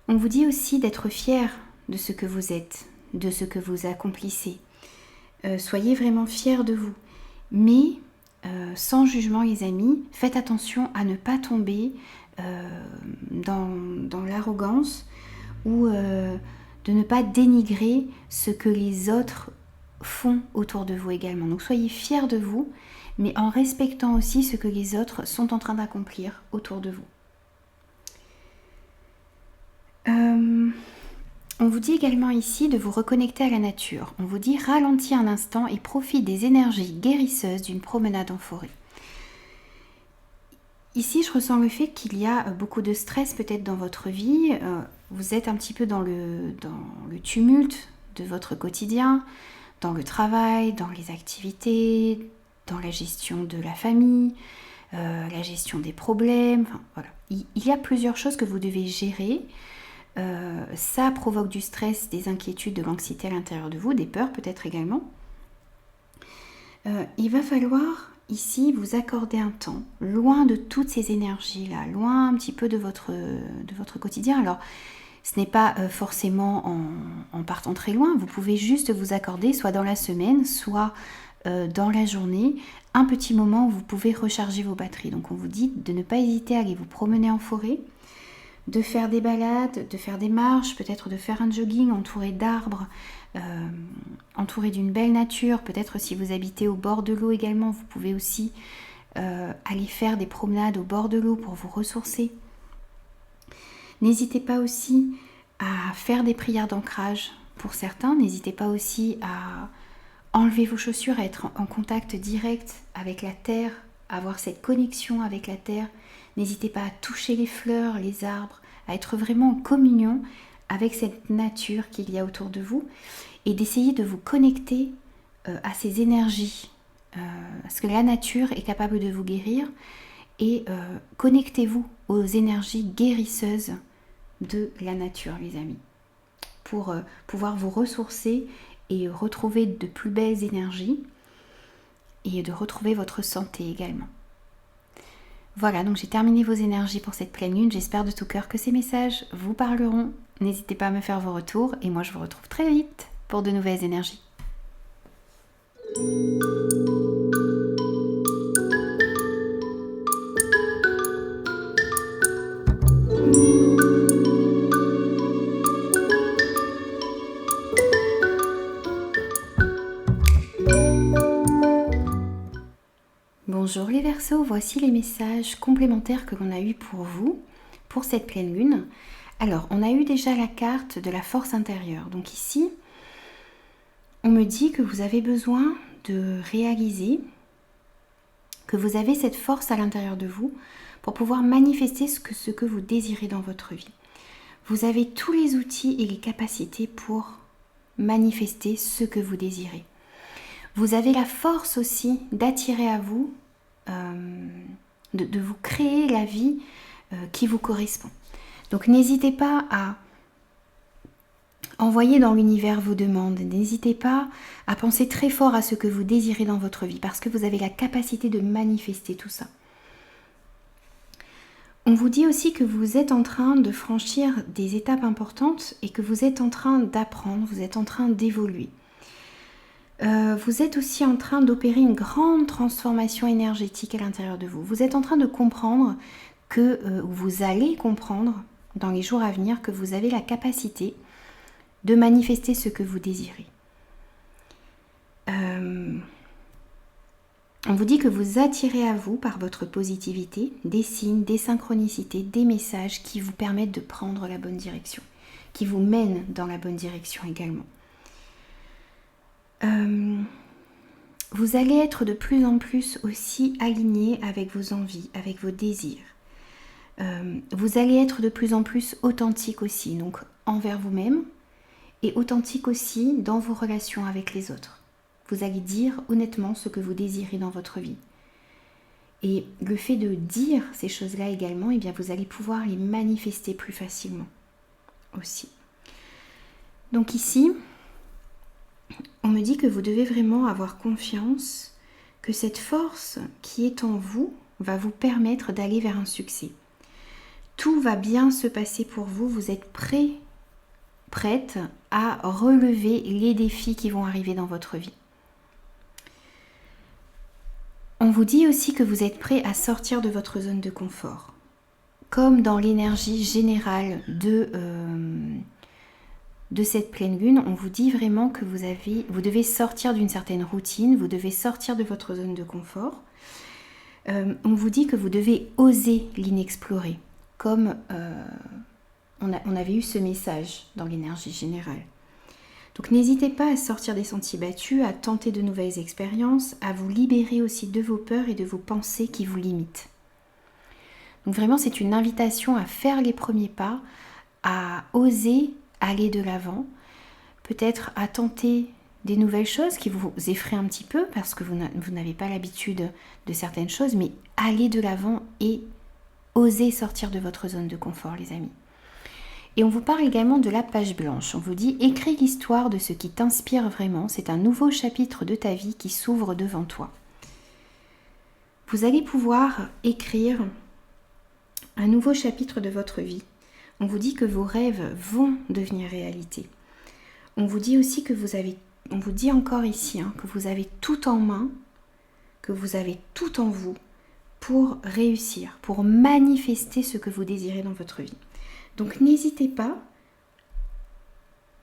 On vous dit aussi d'être fier de ce que vous êtes, de ce que vous accomplissez. Soyez vraiment fiers de vous. Mais sans jugement, les amis, faites attention à ne pas tomber dans l'arrogance ou de ne pas dénigrer ce que les autres font autour de vous également. Donc soyez fiers de vous, mais en respectant aussi ce que les autres sont en train d'accomplir autour de vous. On vous dit également ici de vous reconnecter à la nature. On vous dit ralentis un instant et profite des énergies guérisseuses d'une promenade en forêt. Ici, je ressens le fait qu'il y a beaucoup de stress peut-être dans votre vie. Vous êtes un petit peu dans le tumulte de votre quotidien, dans le travail, dans les activités, dans la gestion de la famille, la gestion des problèmes. Enfin, voilà. Il y a plusieurs choses que vous devez gérer. Ça provoque du stress, des inquiétudes, de l'anxiété à l'intérieur de vous, des peurs peut-être également. Il va falloir ici vous accorder un temps, loin de toutes ces énergies-là, loin un petit peu de votre quotidien. Alors, ce n'est pas forcément en partant très loin, vous pouvez juste vous accorder, soit dans la semaine, soit dans la journée, un petit moment où vous pouvez recharger vos batteries. Donc on vous dit de ne pas hésiter à aller vous promener en forêt, de faire des balades, de faire des marches, peut-être de faire un jogging entouré d'arbres, entouré d'une belle nature. Peut-être si vous habitez au bord de l'eau également, vous pouvez aussi aller faire des promenades au bord de l'eau pour vous ressourcer. N'hésitez pas aussi à faire des prières d'ancrage pour certains. N'hésitez pas aussi à enlever vos chaussures, à être en contact direct avec la terre, à avoir cette connexion avec la terre. N'hésitez pas à toucher les fleurs, les arbres, à être vraiment en communion avec cette nature qu'il y a autour de vous et d'essayer de vous connecter à ces énergies. Parce que la nature est capable de vous guérir et connectez-vous aux énergies guérisseuses de la nature, les amis, pour pouvoir vous ressourcer et retrouver de plus belles énergies et de retrouver votre santé également. Voilà, donc j'ai terminé vos énergies pour cette pleine lune. J'espère de tout cœur que ces messages vous parleront. N'hésitez pas à me faire vos retours et moi je vous retrouve très vite pour de nouvelles énergies. Bonjour les Verseaux, voici les messages complémentaires que l'on a eu pour vous, pour cette pleine lune. Alors, on a eu déjà la carte de la force intérieure. Donc ici, on me dit que vous avez besoin de réaliser que vous avez cette force à l'intérieur de vous pour pouvoir manifester ce que vous désirez dans votre vie. Vous avez tous les outils et les capacités pour manifester ce que vous désirez. Vous avez la force aussi d'attirer à vous, de vous créer la vie qui vous correspond. Donc n'hésitez pas à envoyer dans l'univers vos demandes. N'hésitez pas à penser très fort à ce que vous désirez dans votre vie parce que vous avez la capacité de manifester tout ça. On vous dit aussi que vous êtes en train de franchir des étapes importantes et que vous êtes en train d'apprendre, vous êtes en train d'évoluer. Vous êtes aussi en train d'opérer une grande transformation énergétique à l'intérieur de vous. Vous êtes en train de comprendre que vous allez comprendre dans les jours à venir que vous avez la capacité de manifester ce que vous désirez. On vous dit que vous attirez à vous par votre positivité des signes, des synchronicités, des messages qui vous permettent de prendre la bonne direction, qui vous mènent dans la bonne direction également. Vous allez être de plus en plus aussi aligné avec vos envies, avec vos désirs. Vous allez être de plus en plus authentique aussi, donc envers vous-même et authentique aussi dans vos relations avec les autres. Vous allez dire honnêtement ce que vous désirez dans votre vie. Et le fait de dire ces choses-là également, eh bien vous allez pouvoir les manifester plus facilement aussi. Donc ici, on me dit que vous devez vraiment avoir confiance que cette force qui est en vous va vous permettre d'aller vers un succès. Tout va bien se passer pour vous, vous êtes prête à relever les défis qui vont arriver dans votre vie. On vous dit aussi que vous êtes prêt à sortir de votre zone de confort. Comme dans l'énergie générale de cette pleine lune, on vous dit vraiment que vous devez sortir d'une certaine routine, vous devez sortir de votre zone de confort. On vous dit que vous devez oser l'inexploré, comme on avait eu ce message dans l'énergie générale. Donc n'hésitez pas à sortir des sentiers battus, à tenter de nouvelles expériences, à vous libérer aussi de vos peurs et de vos pensées qui vous limitent. Donc vraiment c'est une invitation à faire les premiers pas, à oser aller de l'avant, peut-être à tenter des nouvelles choses qui vous effraient un petit peu parce que vous n'avez pas l'habitude de certaines choses, mais allez de l'avant et osez sortir de votre zone de confort, les amis. Et on vous parle également de la page blanche. On vous dit « Écris l'histoire de ce qui t'inspire vraiment. C'est un nouveau chapitre de ta vie qui s'ouvre devant toi. » Vous allez pouvoir écrire un nouveau chapitre de votre vie. On vous dit que vos rêves vont devenir réalité. On vous dit aussi que on vous dit encore ici que vous avez tout en main, que vous avez tout en vous pour réussir, pour manifester ce que vous désirez dans votre vie. Donc n'hésitez pas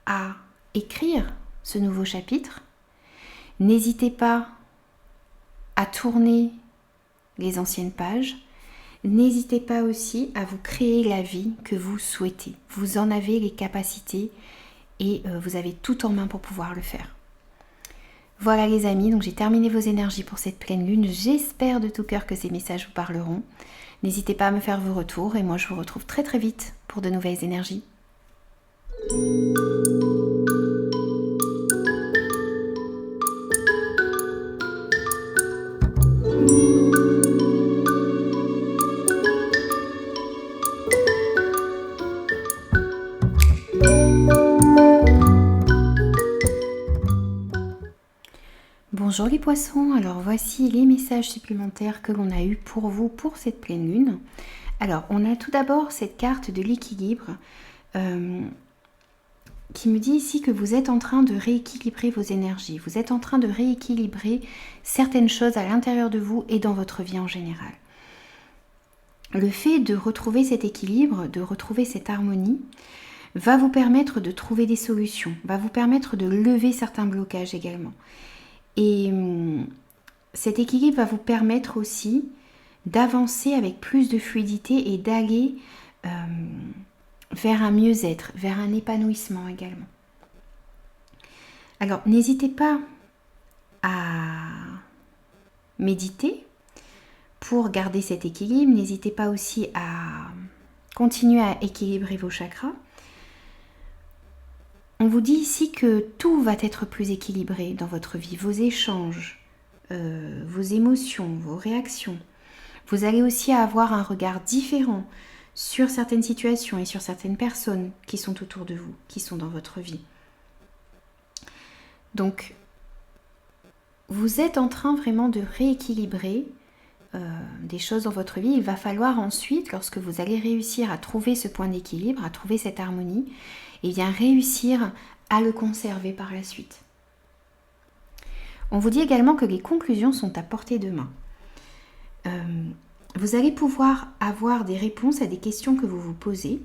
à écrire ce nouveau chapitre. N'hésitez pas à tourner les anciennes pages. N'hésitez pas aussi à vous créer la vie que vous souhaitez. Vous en avez les capacités et vous avez tout en main pour pouvoir le faire. Voilà les amis, donc j'ai terminé vos énergies pour cette pleine lune. J'espère de tout cœur que ces messages vous parleront. N'hésitez pas à me faire vos retours et moi je vous retrouve très très vite pour de nouvelles énergies. Bonjour les poissons, alors voici les messages supplémentaires que l'on a eu pour vous pour cette pleine lune. Alors on a tout d'abord cette carte de l'équilibre qui me dit ici que vous êtes en train de rééquilibrer vos énergies. Vous êtes en train de rééquilibrer certaines choses à l'intérieur de vous et dans votre vie en général. Le fait de retrouver cet équilibre, de retrouver cette harmonie, va vous permettre de trouver des solutions, va vous permettre de lever certains blocages également. Et cet équilibre va vous permettre aussi d'avancer avec plus de fluidité et d'aller vers un mieux-être, vers un épanouissement également. Alors, n'hésitez pas à méditer pour garder cet équilibre. N'hésitez pas aussi à continuer à équilibrer vos chakras. On vous dit ici que tout va être plus équilibré dans votre vie, vos échanges, vos émotions, vos réactions. Vous allez aussi avoir un regard différent sur certaines situations et sur certaines personnes qui sont autour de vous, qui sont dans votre vie. Donc, vous êtes en train vraiment de rééquilibrer des choses dans votre vie. Il va falloir ensuite, lorsque vous allez réussir à trouver ce point d'équilibre, à trouver cette harmonie, et bien réussir à le conserver par la suite. On vous dit également que les conclusions sont à portée de main. Vous allez pouvoir avoir des réponses à des questions que vous vous posez.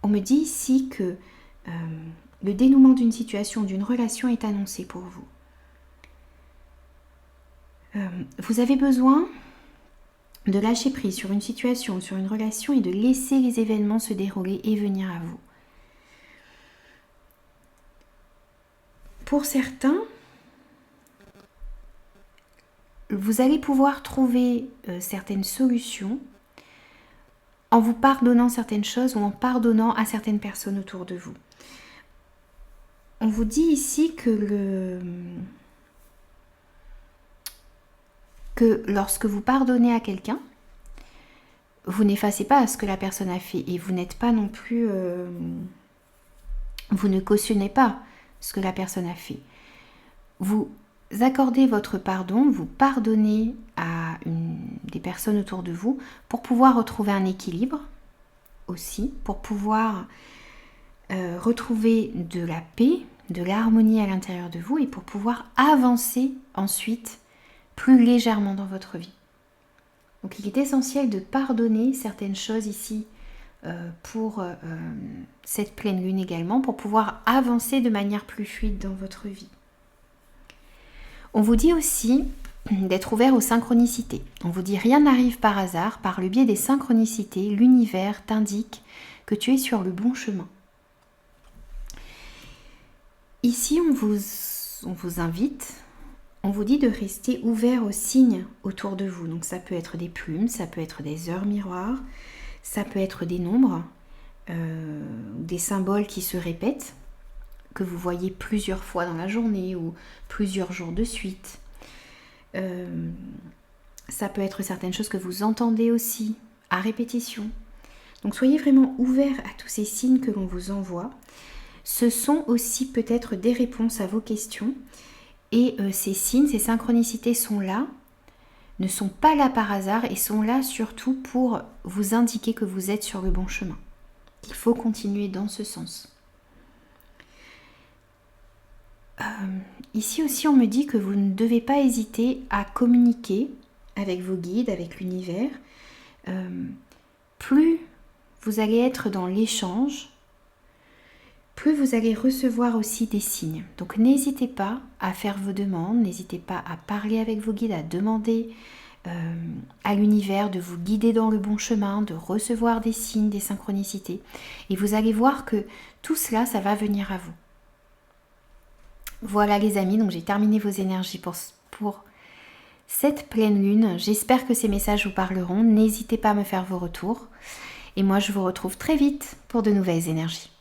On me dit ici que le dénouement d'une situation, d'une relation est annoncé pour vous. Vous avez besoin de lâcher prise sur une situation, sur une relation et de laisser les événements se dérouler et venir à vous. Pour certains, vous allez pouvoir trouver certaines solutions en vous pardonnant certaines choses ou en pardonnant à certaines personnes autour de vous. On vous dit ici que lorsque vous pardonnez à quelqu'un, vous n'effacez pas ce que la personne a fait et vous n'êtes pas non plus... vous ne cautionnez pas ce que la personne a fait. Vous accordez votre pardon, vous pardonnez à des personnes autour de vous pour pouvoir retrouver un équilibre aussi, pour pouvoir retrouver de la paix, de l'harmonie à l'intérieur de vous et pour pouvoir avancer ensuite plus légèrement dans votre vie. Donc il est essentiel de pardonner certaines choses ici pour cette pleine lune également, pour pouvoir avancer de manière plus fluide dans votre vie. On vous dit aussi d'être ouvert aux synchronicités. On vous dit rien n'arrive par hasard, par le biais des synchronicités, l'univers t'indique que tu es sur le bon chemin. Ici, on vous invite, on vous dit de rester ouvert aux signes autour de vous. Donc ça peut être des plumes, ça peut être des heures miroirs, ça peut être des nombres, des symboles qui se répètent, que vous voyez plusieurs fois dans la journée ou plusieurs jours de suite. Ça peut être certaines choses que vous entendez aussi à répétition. Donc soyez vraiment ouverts à tous ces signes que l'on vous envoie. Ce sont aussi peut-être des réponses à vos questions. Et ces signes, ces synchronicités sont là, ne sont pas là par hasard et sont là surtout pour vous indiquer que vous êtes sur le bon chemin. Il faut continuer dans ce sens. Ici aussi, on me dit que vous ne devez pas hésiter à communiquer avec vos guides, avec l'univers. Plus vous allez être dans l'échange, plus vous allez recevoir aussi des signes. Donc n'hésitez pas à faire vos demandes, n'hésitez pas à parler avec vos guides, à demander à l'univers de vous guider dans le bon chemin, de recevoir des signes, des synchronicités. Et vous allez voir que tout cela, ça va venir à vous. Voilà les amis, donc j'ai terminé vos énergies pour cette pleine lune. J'espère que ces messages vous parleront. N'hésitez pas à me faire vos retours. Et moi, je vous retrouve très vite pour de nouvelles énergies.